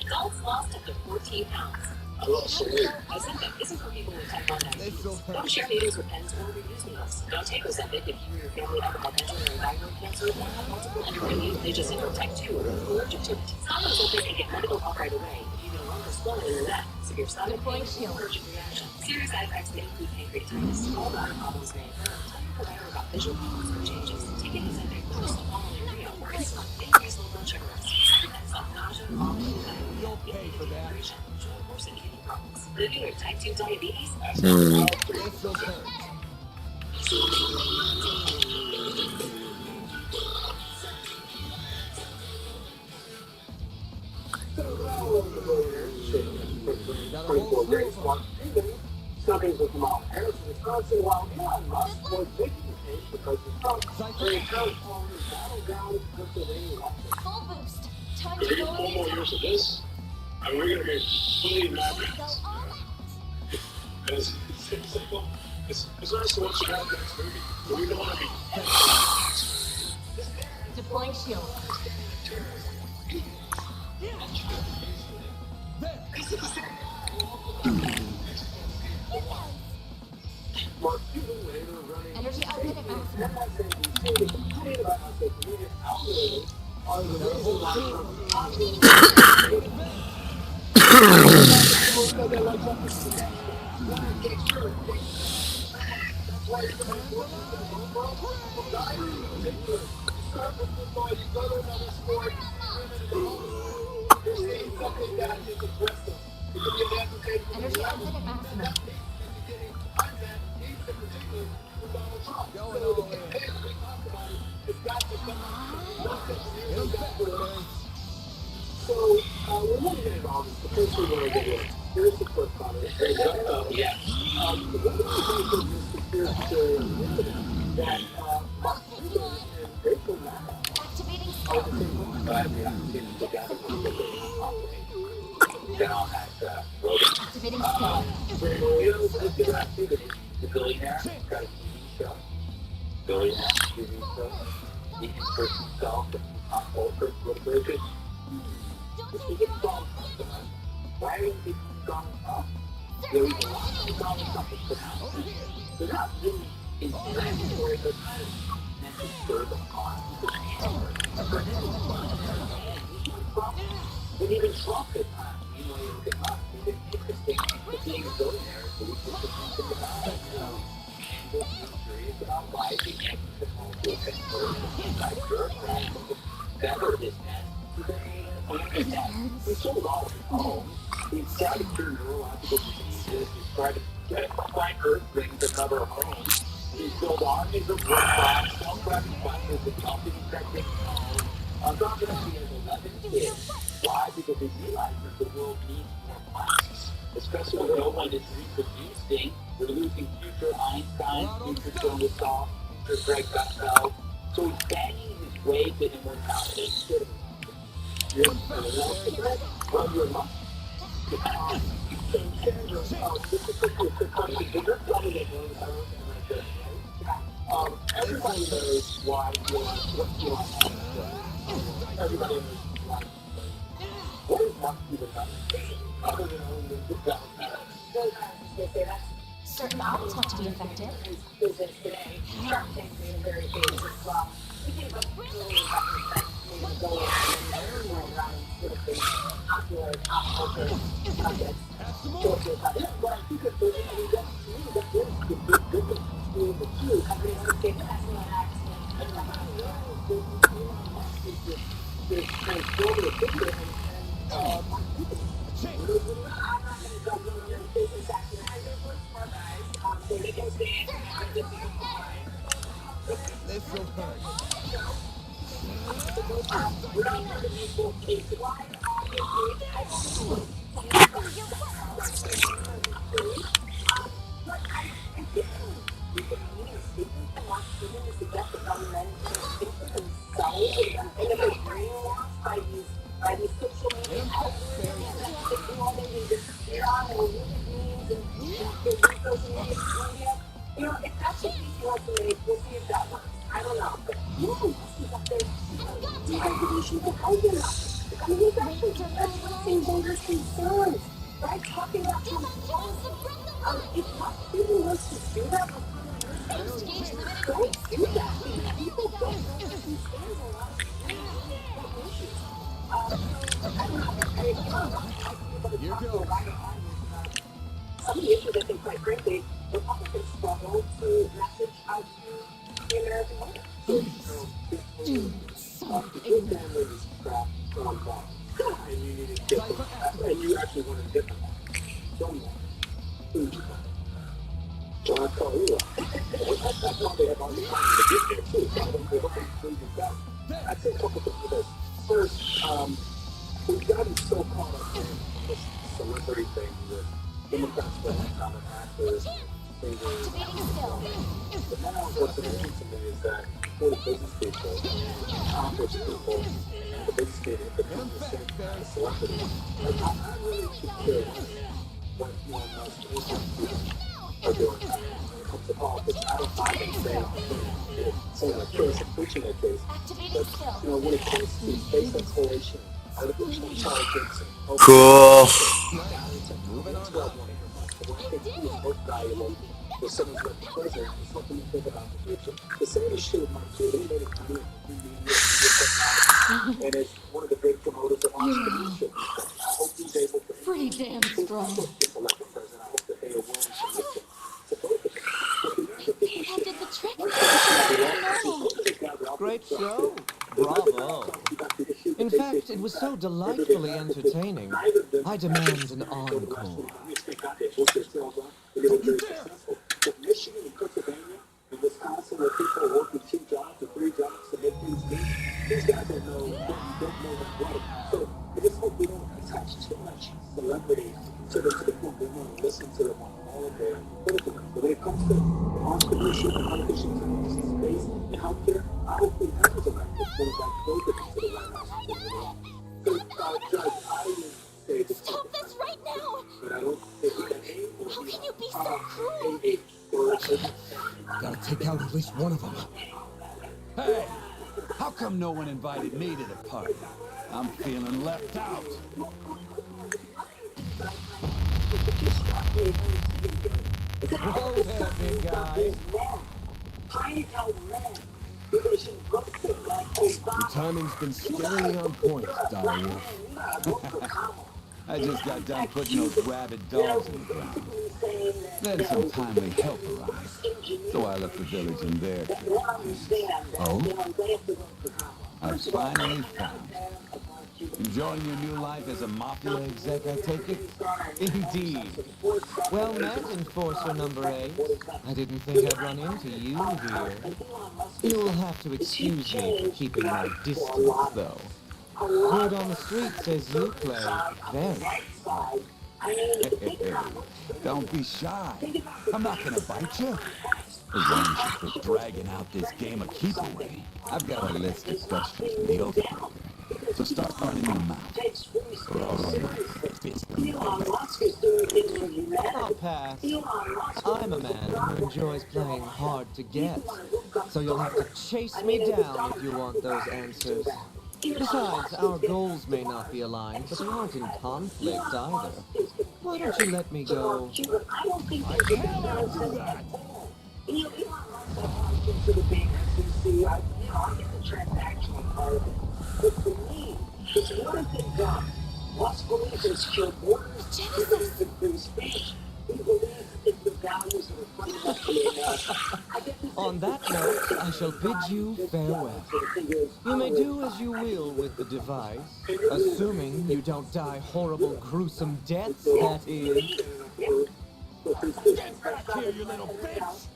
Adults lost up to 14 pounds. I lost some weight. Ozempic isn't for people with type 1 They diabetes. still Don't hurt. share needles with pens or reuse needles. Don't take Ozempic if you or your family have hypertension or thyroid cancer or have multiple endocrine neoplasia syndrome type 2 or are allergic to it. Stop Ozempic and get medical help right away if you no longer swollen in the neck, severe stomach pain, Deploying shield. allergic reaction. Serious side effects may include pancreatitis. All bladder problems may occur. Tell your provider about visual problems or changes. Taking Ozempic first following Rio or insulin may increase low blood sugar risk. Side effects like nausea, vomiting, diarrhea, You'll pay for that. dehydration, joint or kidney problems. Living with type 2 diabetes? Mm. They still hurt. Got a whole slew of them. Something with Kamala Harris in Wisconsin, while Elon Musk was taking the case because of Trump. During California's battleground Pennsylvania election. Full boost. Time If to we get go 4 more in. years of this, and we're going to be fully madmen. Go all out. And it's simple. It's nice to watch the guys next movie, but we don't want to be. Deploying shield. Mark Cuban later running Energy output at maximum. MSNBC tweeted about how social media algorithms are the reason why Energy output at maximum. Going all in. Hit him fast, man. So, we're looking at all this. The first thing we're going to do, here's the first comment. Yeah. One of the things in this conspiracy theory on the internet that Mark Cuban and Rachel Maddow Activating are skill. the same person. So I have the opportunity to gather with the operate. Then I'll have Rogan. Activating skill. Let's get activity. The billionaire got a TV show. Billionaire TV show. The in-person self and pop culture proliferation. If you get Donald Trump, why are you getting Donald Trump? There is a lot of Donald Trump is pronounced. They're not really inflammatory, they're kind of meant to stir the pot. But even Trump at times, you know, you look at us, it's interesting. But being a billionaire is really interesting about it. And this industry is about rising exponential technology. Better business. He sold all his homes. He tried to cure neurological diseases. He tried to find Earth rings another home. He built armies of robots, self-driving buses, and company techniques. I'm talking about he has 11 kids. Why? Because he realizes the world needs more plastics. Especially when no one is reproducing. We're losing future Einstein, future Tomasoff, future Greg Bell. So he's banging his way to immortality. You're well, you're not. Everybody knows why you're everybody knows why. What is Mark Cuban done? Other than only the government. Certain items have to be effective. This'll hurt. You know, if that's what you want to make, we'll see if that works. I don't know. But no, the resolution to help you. I mean, he's actually addressing voters' concerns. Right? Talking about Trump's laws. If Mark Cuban wants to do that, don't do that. People don't know that he stands a lot of issues. I don't know. Here goes. Some of the issues, I think, quite frankly, Republicans struggle to message out to the American voters. Dude, so ignorant. And you need to get them, and you actually want to get them from that. So I call you up. I thought they have all the time to get there too. So I don't know what you got. I'd say a couple things with this. First, we've gotten so caught up in this celebrity thing with Democrats playing common actors, singers. But now what's amazing to me is that for the business people, accomplished people, and the big skating, the same kind of celebrity, like, I really should care what Elon Musk and his people are doing when it comes to politics. I don't find them saying their case and preaching their case. But, you know, when it comes to space exploration, artificial intelligence, and Cool. Moving on up. what I think is most valuable for someone who's in prison is helping them think about the future. The same is true with Mark Cuban. He made a career in media technology, and is one of the great promoters of entrepreneurship. I hope he's able to Pretty damn strong. get elected president. I hope that they are willing to listen to both of them. That did the trick. Great show. Bravo. In fact, it was so delightfully entertaining. I demand an encore. Don't you dare! But Michigan and Pennsylvania and Wisconsin, where people are working 2 jobs or 3 jobs to make things meet, these guys don't know that way. So I just hope we don't attach too much celebrity to the point we want to listen to them on all of their political. But when it comes to entrepreneurship and artificial intelligence, space, and healthcare, I hope we have those elected when it's like both of them to the White House. So, Judge, I would say this. Stop this right now! But I don't think we can aim for How can you be so cruel? Gotta take out at least one of them. Hey, how come no one invited me to the party? I'm feeling left out. Whoa there, big guy. Your timing's been scarily on point, Direwolf. I just got done putting those rabid dogs in the ground. Then some timely help arrived, so I left the village in their care. Oh? I finally found you. Enjoying your new life as a mafia exec, I take it? Indeed. Well met, Enforcer number 8. I didn't think I'd run into you here. You'll have to excuse me for keeping my distance, though. Word on the street says you play very smart. Don't be shy. I'm not gonna bite you. As long as you quit dragging out this game of keep away. I've got a list of questions from the Oathbreaker. So start running your mouth. Or I'll run my fist in your face. I'll pass. I'm a man who enjoys playing hard to get. So you'll have to chase me down if you want those answers. Besides, our goals may not be aligned, but we aren't in conflict either. Why don't you let me go? I cannot do that! On that note, I shall bid you farewell. You may do as you will with the device, assuming you don't die horrible, gruesome deaths, that is. Get back here, you little bitch!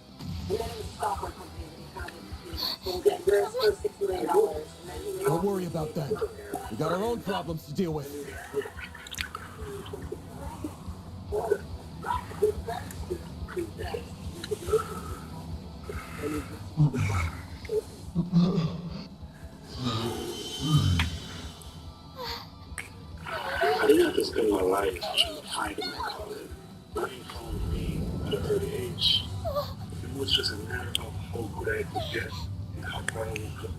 Don't worry about that. We got our own problems to deal with. I didn't have to spend my life hiding my color. Nothing called me at a early age. It was just a matter of how good I could get and how far I would go.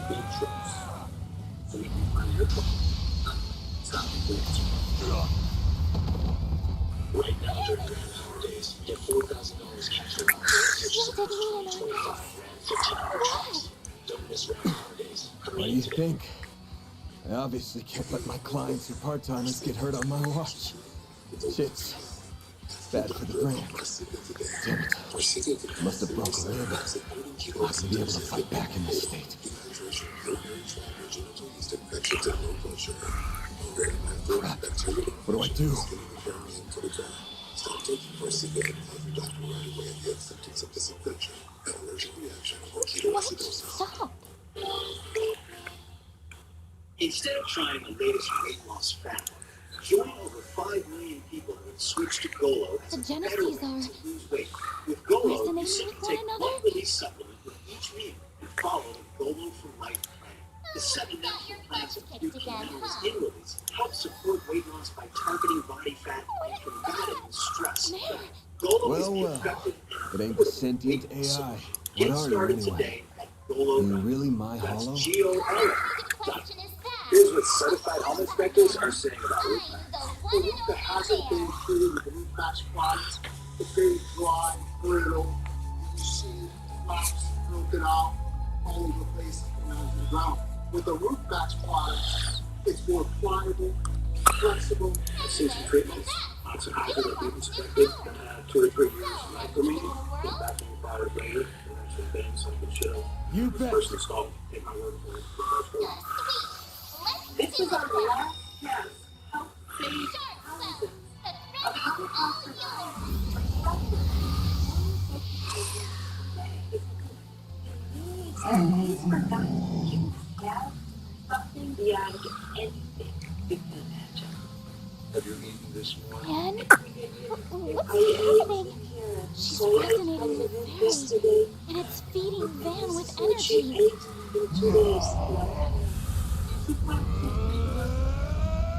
Be trust. So we can find your problem. Stop the right now, during grand holidays, get $4,000 cash for $15. Don't miss grand holidays. What do you think? I obviously can't let my clients or part-timers get hurt on my watch. Shit's bad for the brand. Damn it. Must have broke a rib. Not gonna be able to fight back in this state. Crap. What do I do? Why don't you stop? Instead of trying the latest weight loss fad, join over 5 million people who have switched to Golo as The a better Genesees way are to lose weight. With Golo, you resonating simply with one take another? one release supplement with each meal and follow the Golo for Life plan. The 7 natural plants of kicked again, calories huh? in release help support weight loss by targeting body fat and combating stress. Golo is the Well, effective it ain't the sentient AI. What Get are you started anyway? today at Golo. Are you really my That's hollow? G-O-L. The question is that. Here's what certified home inspectors are saying about root I'm match. the The one root and that hasn't only been there. treated with the root match products, it's very dry, brittle, you see flaps broken off all over the place and onto the ground. With the root match products, it's more pliable, flexible. I've seen some treatments, lots of people that we've inspected that have 2 or 3 years life remaining. Come back in 5 years later, and You bet. This is our last chance. Help save thousands. He's forgotten you have something beyond anything you can imagine. Have you eaten this morning? Van? What's happening? She's resonating with Fairy, and it's feeding Van with energy.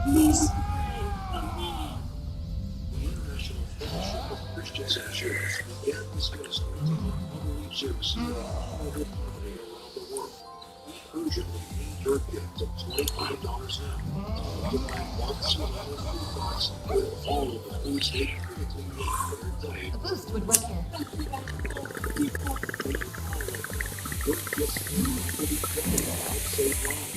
Please. The International Fellowship of Christian Sanctuaries began this ministry to outreach services all over poverty around the world. We urgently need your gift of $25 now to buy one small food box with all of the foods they critically need for their diet. A boost would work here. Your gifts will be credited to help save lives.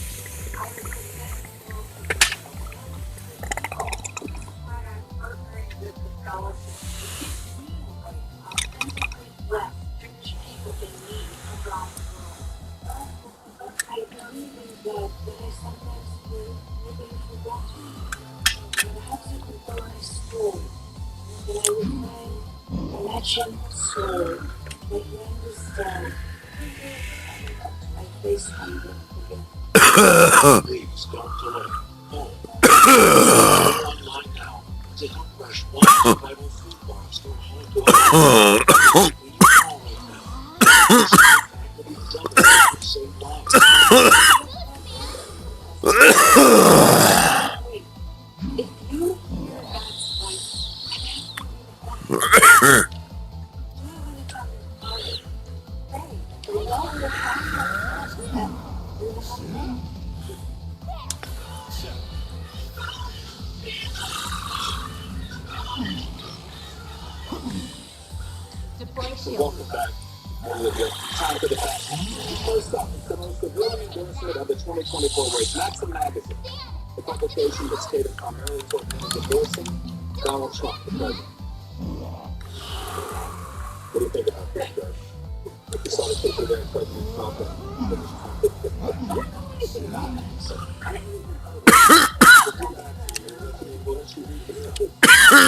Imagine soul, make you understand. My face hunger again. Please don't delay. Go online now to help rush one survival food box for home delivery. When you call right now, this impact will be double to save lives. If you hear God's voice, Deploy shield. Welcome back. Time for the back. First up, the most severely endorsement of the 2024 race, Maxim Magazine, the publication that's catered primarily toward men endorsing Donald Trump, the president. What do you think about that, Judge? You saw the picture there, President Trump.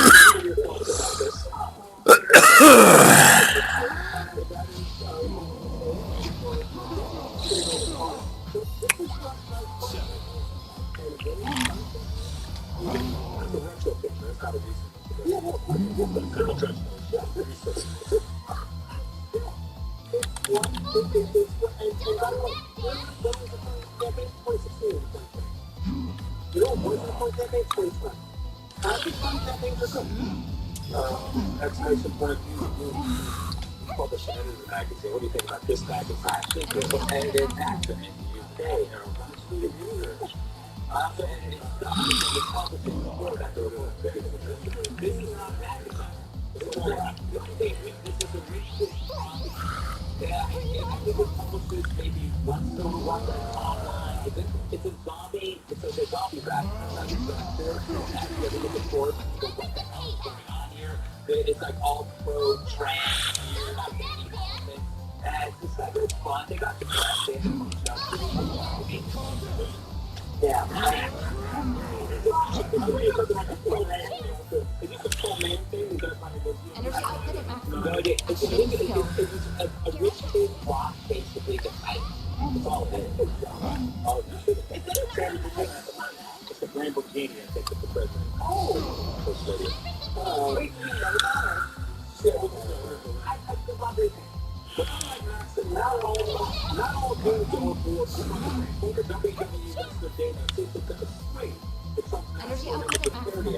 What are your thoughts about this? Exclamation point. Published in the magazine. What do you think about this magazine? I think there's an edited actor in the UK. After editing stuff, it's publishing the word after a word. This is not a magazine. This is a research. Yeah, I think it publishes maybe once a month online. It's a zombie. It's a zombie rap. Actually, I look at the short. What the hell is going on here? It's like all pro trans. And it's just like it's fun. They got the press in. Yeah. Energy output at maximum. No, it's a rich kid block basically the fight. It's all it is. It's a Lamborghini, I think, with the president. Not all games are on board. WWE Wrestling Data System is free. It's something Energy output at maximum.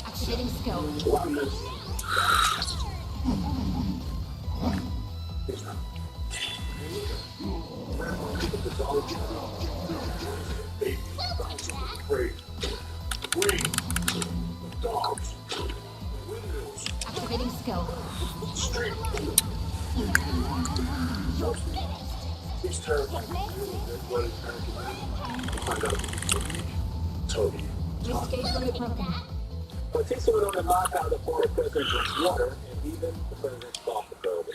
Activating skill. Activating skill. These terrifying. Toby. Escape from the program. But takes someone on the mock out of the former president drinks water, and even the president's off the building.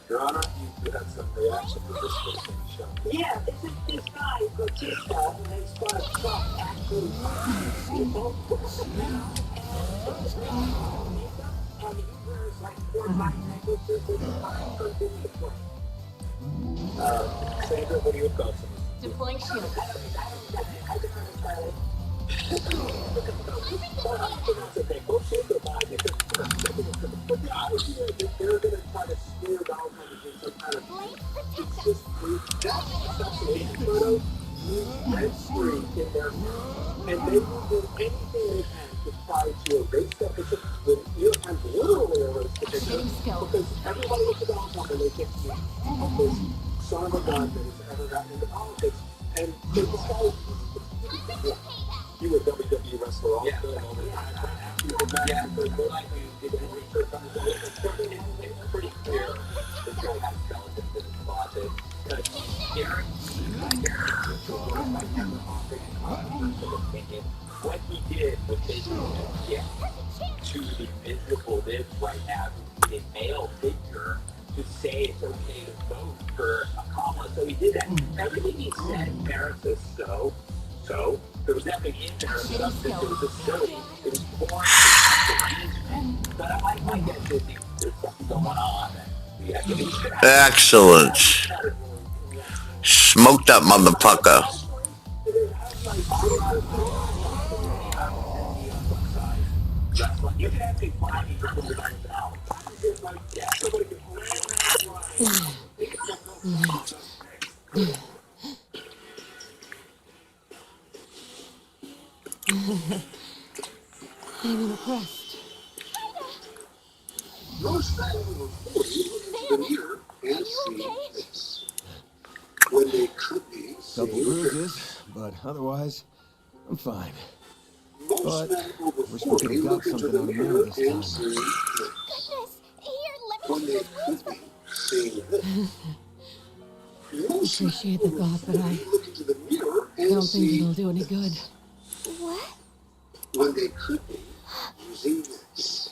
Your Honor, you had some reaction to this person show. Yeah, this guy, Batista, and his truck actually both and he wears like 4 necklaces Sandra, what are your thoughts on this? Deploying shield. And they will do anything they can to try to erase that picture. The New York Times literally erased the picture because everybody looks at Donald Trump and they think he's the toughest son of a gun that has ever gotten into politics. And they decided you were WWE wrestler also. Yeah, it's pretty clear this guy has skeletons in his closet. What he did was basically get to the miserable live right now to be a male figure to say it's okay to vote for Kamala. So he did that. Everything he said in Paris is so. There was nothing in there of substance. It was a silly. It was boring. But my guess is there's something going on. Excellent. Smoke that motherfucker. I'm impressed. Most family were 40 looking to the mirror and see this. When they could be Couple seeing bruises, but otherwise, I'm fine. most But men over wish we 40 could have got look into something the out of mirror Mary this and time. see this. Goodness, here, let me When take they those wheels could be from... seeing this. Most men Appreciate the over thought, but 40 look into the mirror I and don't think see it'll do any good. What? when they could be using this.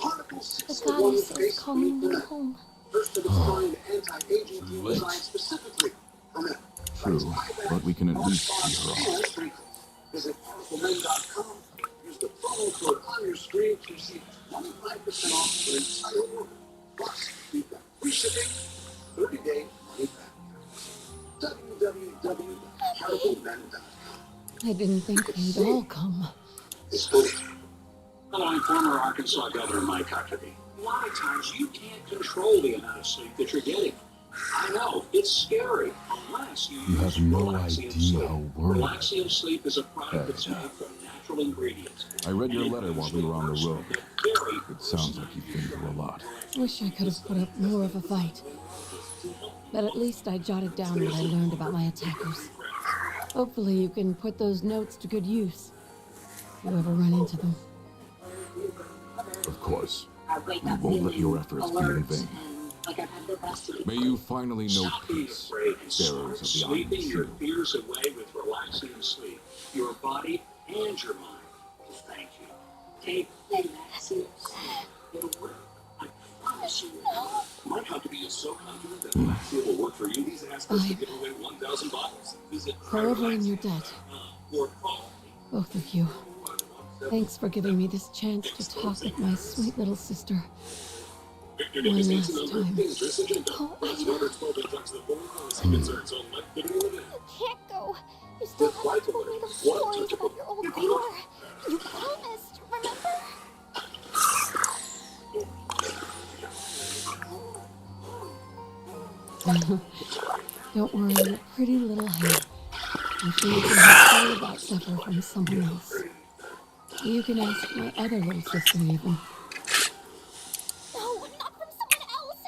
Particle The 601 goddess is face calling me red. home. First of its kind anti-aging fuel Lit. designed specifically for men. True, but we can at least see her off. Visit particlemen.com. Use the promo code on your screen to receive 25% off the entire order. Plus, you've got free shipping, 30-day money back. www.particlemen.com. I didn't think you'd all come. It's good. Hello, I'm former Arkansas Governor Mike Huckabee. A lot of times you can't control the amount of sleep that you're getting. I know, it's scary, unless you You use have no Relaxium idea Sleep. how worried. Relaxium Sleep is a product Hey. that's made from natural ingredients. I read your letter while we were on the road. Very It sounds like you've been through a lot. Wish I could have put up more of a fight. But at least I jotted down what I learned about my attackers. Hopefully you can put those notes to good use. If you ever run into them. Of course, we won't let your efforts be in vain. May you finally know peace, bearers of the sleeping Iron your Shield. fears away with Relaxium Sleep. Your body and your mind will thank you. Take Relaxium Sleep. It'll work. I promise you. Mike Huckabee is so confident that Relaxium will work for you. He's asked us to give away 1,000 bottles. Visit Forever in your debt. or call. Both of you. Thanks for giving me this chance to talk with my sweet little sister. One last time. Oh, Ida. You can't go. You still haven't told me those stories about your old war. You promised, remember? Don't worry your pretty little head. I'm sure you can have all of that suffer from someone else. You can ask my other little sister even. No, not from someone else.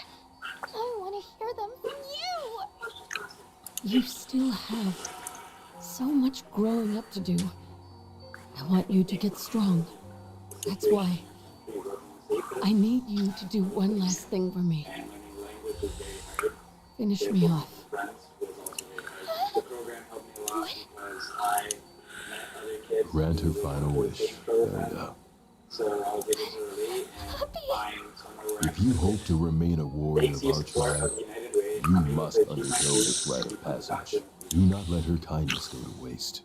I want to hear them from you. You still have so much growing up to do. I want you to get strong. That's why. I need you to do one last thing for me. Finish me off. Because I met other kids. Grant her final wish, and So I'll give it to her and find somewhere where If you hope to remain a warrior of our tribe, you must undergo this rite of passage. Do not let her kindness go to waste.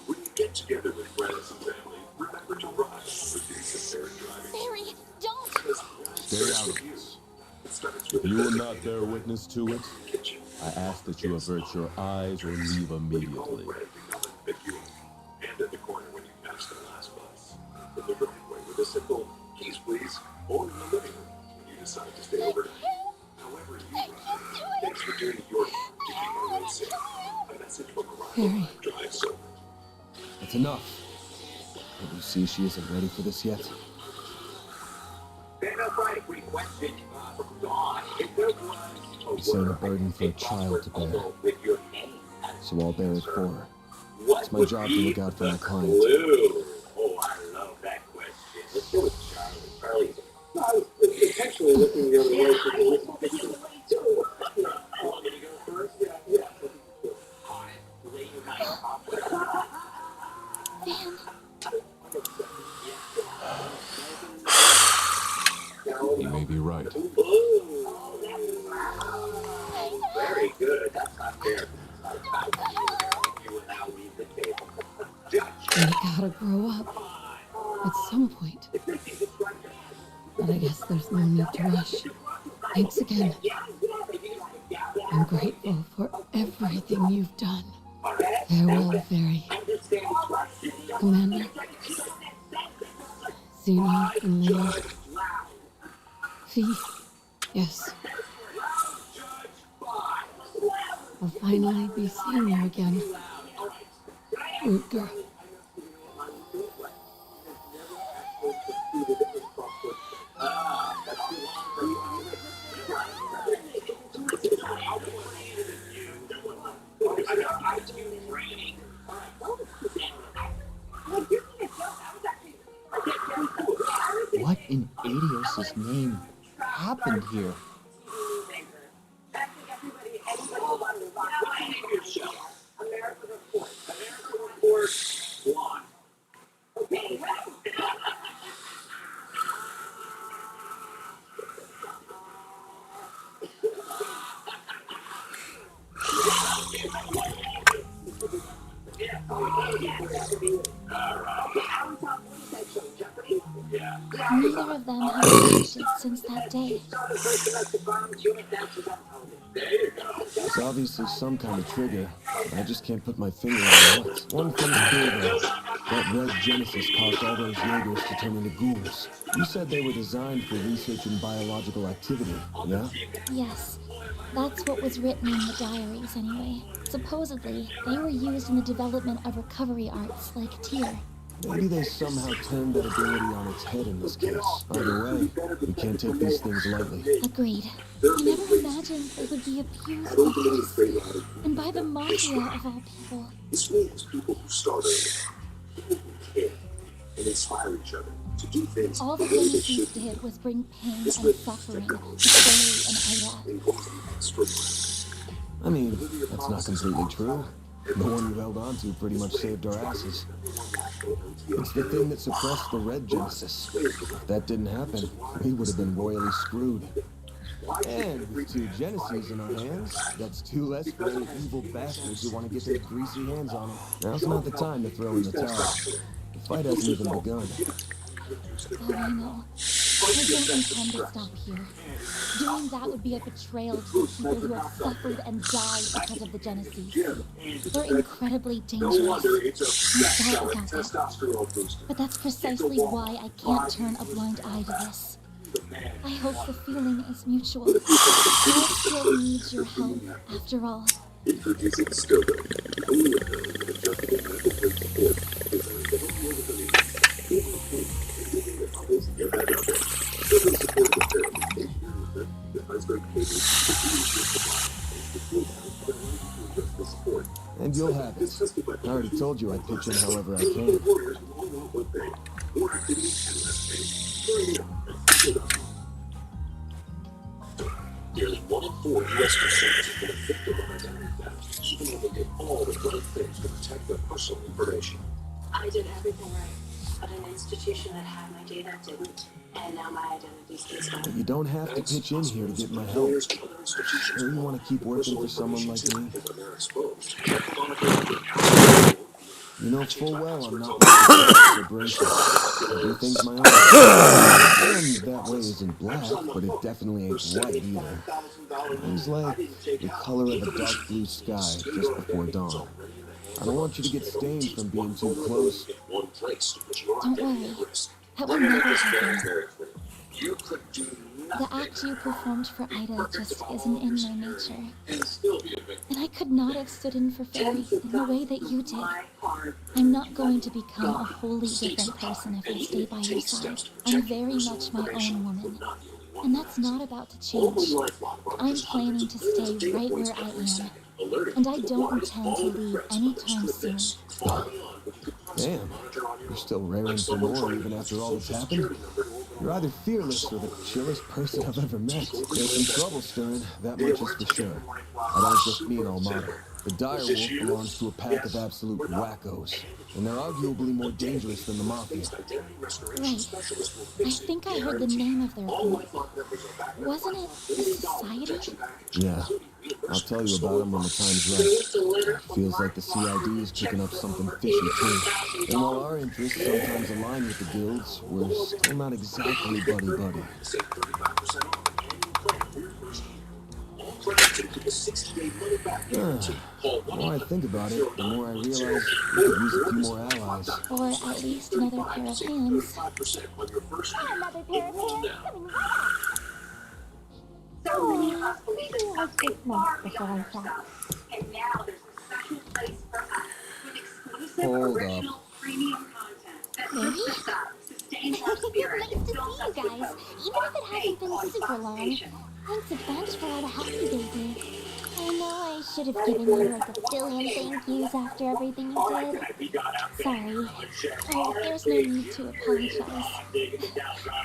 When you get together with friends and family, remember to ride on the days of their driving. Barry, don't! Stay out of this. If you will not bear witness to it, I ask that you avert your eyes or leave immediately. And at the corner when you pass the last bus. In the driveway with a simple keys please, or in the living room when you decide to stay overnight. However you ride, thanks for doing your part to keep our roads safe. A message from Harry. Drive Sober. That's enough. Can't you see she isn't ready for this yet? It's not a burden for a child to bear, so I'll bear it for her. It's my job to look out for my client. Oh, I love that question. Let's go with Charlie. Charlie, I was potentially looking the other way for the too. You want me to go first? Yeah. Hi, late night opera. You may be right. Very good. That's not fair. You will now leave the table. You gotta grow up. At some point. But I guess there's no need to rush. Thanks again. I'm grateful for everything you've done. Farewell, Fairy. Commander. Xena and Leia. Fee. Yes. I'll finally be seeing you again. Root girl. What in Adios' name happened here? Neither of them have changed since that day. It's obviously some kind of trigger, but I just can't put my finger on what. One thing's clear though. That red Genesis caused all those Jaegers to turn into ghouls. You said they were designed for research in biological activity, yeah? Yes, that's what was written in the diaries anyway. Supposedly, they were used in the development of recovery arts like Tyr. Maybe they somehow turned that ability on its head in this case. Either way, we can't take these things lightly. Agreed. I never imagined they would be abused like this. And by the Mafia of all people. This means people who start early, people who care and inspire each other to do things All the the way they Genesis should did was bring pain and This way, suffering technology to Barry and Ida. and goes the extra mile. I mean, that's not completely true. The one you held on to pretty much saved our asses. It's the thing that suppressed the red Genesis. If that didn't happen, we would have been royally screwed. And with two Genesis in our hands, that's two less for those evil bastards who want to get their greasy hands on them. Now's not the time to throw in the towel. The fight hasn't even begun. Oh, I know. I don't intend to stop here. Doing that would be a betrayal to the people who have suffered and died because of the Genesis. They're incredibly dangerous. I'm sorry about that. But that's precisely why I can't turn a blind eye to this. I hope the feeling is mutual. I still need your help, after all. Introducing Stoker, a new adjustable medical plate support designed to help you overcome including the bubbles in your back up. Stoker supports the therapy, the iceberg cables, the supply, and the cool down that allows you to adjust the support. And you'll have it. I already told you I'd pitch in however I can. Warriors will all want one thing, more activity and less pain. Hurry up and figure it out. Nearly 1 in 4 U.S. consumers have been a victim of identity theft, even though they did all the right things to protect their personal information. I did everything right. but an institution that had my data didn't. And now my identity's been But stolen. you don't have to pitch in here to get my help. Sure you want to keep working for someone like me? You know full well I'm not much of a corporation. I do things my own way. And that way isn't black, but it definitely ain't white either. It's like the color of a dark blue sky just before dawn. I don't want you to get stained from being too close. Don't worry. That will never happen. The act you performed for Ida just isn't in my nature. And I could not have stood in for Fairy in the way that you did. I'm not going to become a wholly different person if I stay by your side. I'm very much my own woman. And that's not about to change. I'm planning to stay right where I am. And I don't intend to leave anytime soon. Damn, you're still raring for more even after all that's happened? You're either fearless or the chillest person I've ever met. There's some trouble stirring, that much is for sure. I don't just mean Almada. The Direwolf belongs to a pack of absolute wackos, and they're arguably more dangerous than the Mafia. Right. I think I heard the name of their group. Wasn't it the Society? Yeah. I'll tell you about them when the time's right. Feels like the CID is picking up something fishy too. And while our interests sometimes align with the guilds, we're still not exactly buddy-buddy. The more I think about it, the more I realize we could use a few more allies. Or at least another pair of hands. Another pair of hands coming right up. So many of us believe Maybe in I'll something take far months before I beyond stop. ourselves. And now there's a special place for us with exclusive Hold original premium content that Really? lifts us up, sustains our spirit, Nice to and see fills you us with guys, hope. even if it hasn't been super long. Thanks a bunch for all the help you gave me. I know I should have given you like a billion thank yous after everything you did. Sorry. Oh, there's no need to apologize.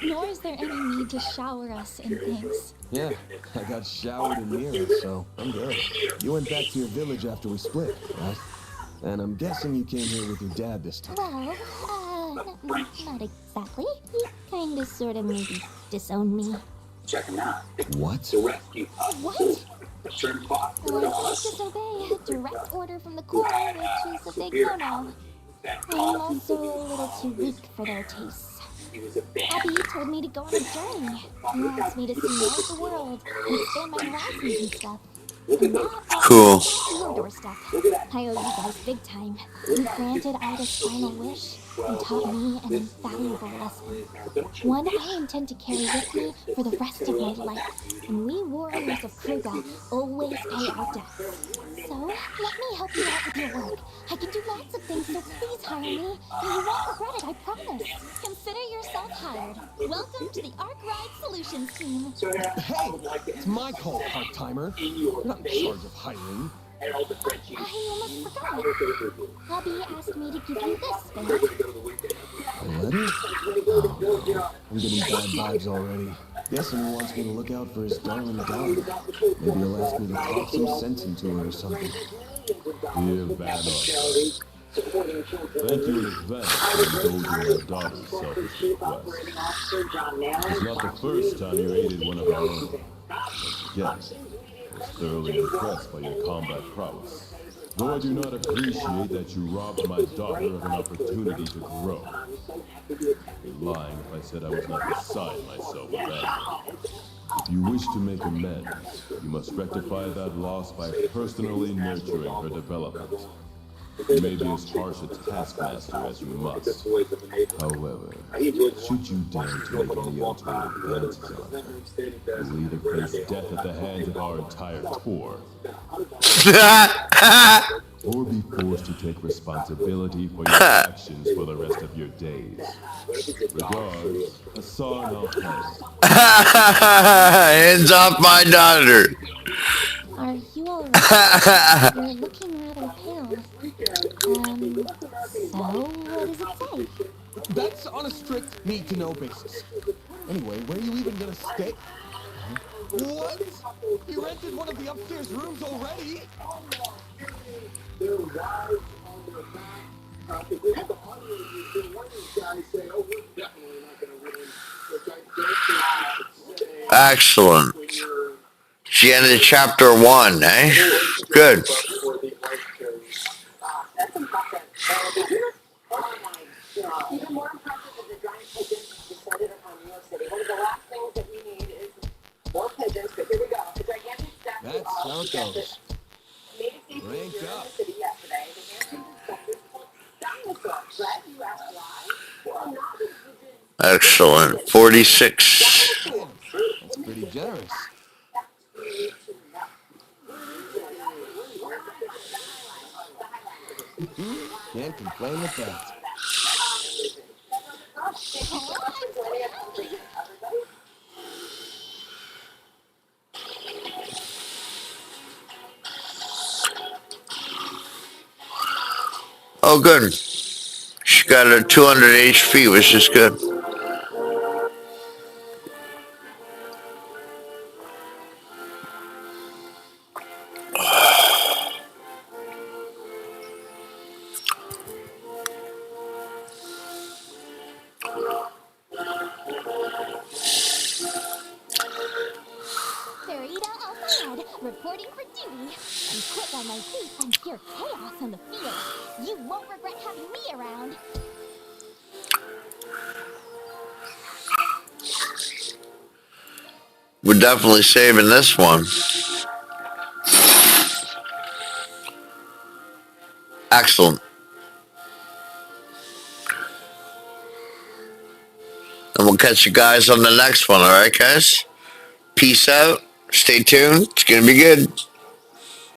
Nor is there any need to shower us in thanks. Yeah, I got showered and mirrored, so I'm good. You went back to your village after we split, right? And I'm guessing you came here with your dad this time. Well, not exactly. He kinda sorta maybe disowned me. Check him out. What? The rescue pod. What? Certain bot. Well, I disobey a direct order from the core, which is a big no-no. I'm also a little too weak for their tastes. He was a bad. Abby told me to go on a journey. He wants me to see more of the world and expand my horizons and stuff. And that Cool. is your doorstep. I owe you guys big time. You granted Ida's final wish and taught me an invaluable lesson. One I intend to carry with me for the rest of my life. And we warriors of Kruga always pay our debts. So, let me help you out with your work. I can do lots of things, so please hire me. And you won't regret it, I promise. Consider yourself hired. Welcome to the Arc Ride Solutions team. Hey! It's my call, part-timer. You're not in charge of hiring. I almost forgot. Abby asked me to give you this, babe. A letter? Oh, no. I'm getting bad vibes already. Guessing he wants me to look out for his darling daughter. Maybe he'll ask me to talk some sense into her or something. Dear Banner, thank you in advance for indulging your daughter's selfish request. It's not the first time you aided one of our own. Once again, I was thoroughly impressed by your combat prowess. Though I do not appreciate that you robbed my daughter of an opportunity to grow. I'd be lying if I said I was not beside myself with anger. If you wish to make amends, you must rectify that loss by personally nurturing her development. You may be as harsh a taskmaster as you must. However, should you dare to make any untoward advances on her, you'll either face death at the hands of our entire corps, or be forced to take responsibility for your actions for the rest of your days. Regards, Hassan Al-Haq. Hands off my daughter. Are you alright? You're looking rather pale. So what does it say? That's on a strict need-to-know basis. Anyway, where are you even gonna stay? What? You rented one of the upstairs rooms already? have the audio you hear one of these guys say, "Oh, we're definitely not going to win," which I don't think you should say. Excellent. It's the end of chapter 1, eh? Good. That's impressive. Oh my God. Even more impressive is the giant pigeons descended upon New York City. One of the last things that we need is more pigeons, but here we go. A gigantic statue That's how it goes. made its debut Rank here in up. the city yesterday. The Hamptons inspectors pulled dinosaurs, right? You asked why? Well, not the pigeons. Excellent. 46. Man, that's pretty generous. Can't complain with that. Oh, good. She got a 200 HP, which is good. Sarita Al-Fayed, reporting for duty. I'm quick on my feet and pure chaos on the field. You won't regret having me around. We're definitely saving this one. Excellent. And we'll catch you guys on the next one, alright, guys? Peace out. Stay tuned. It's going to be good.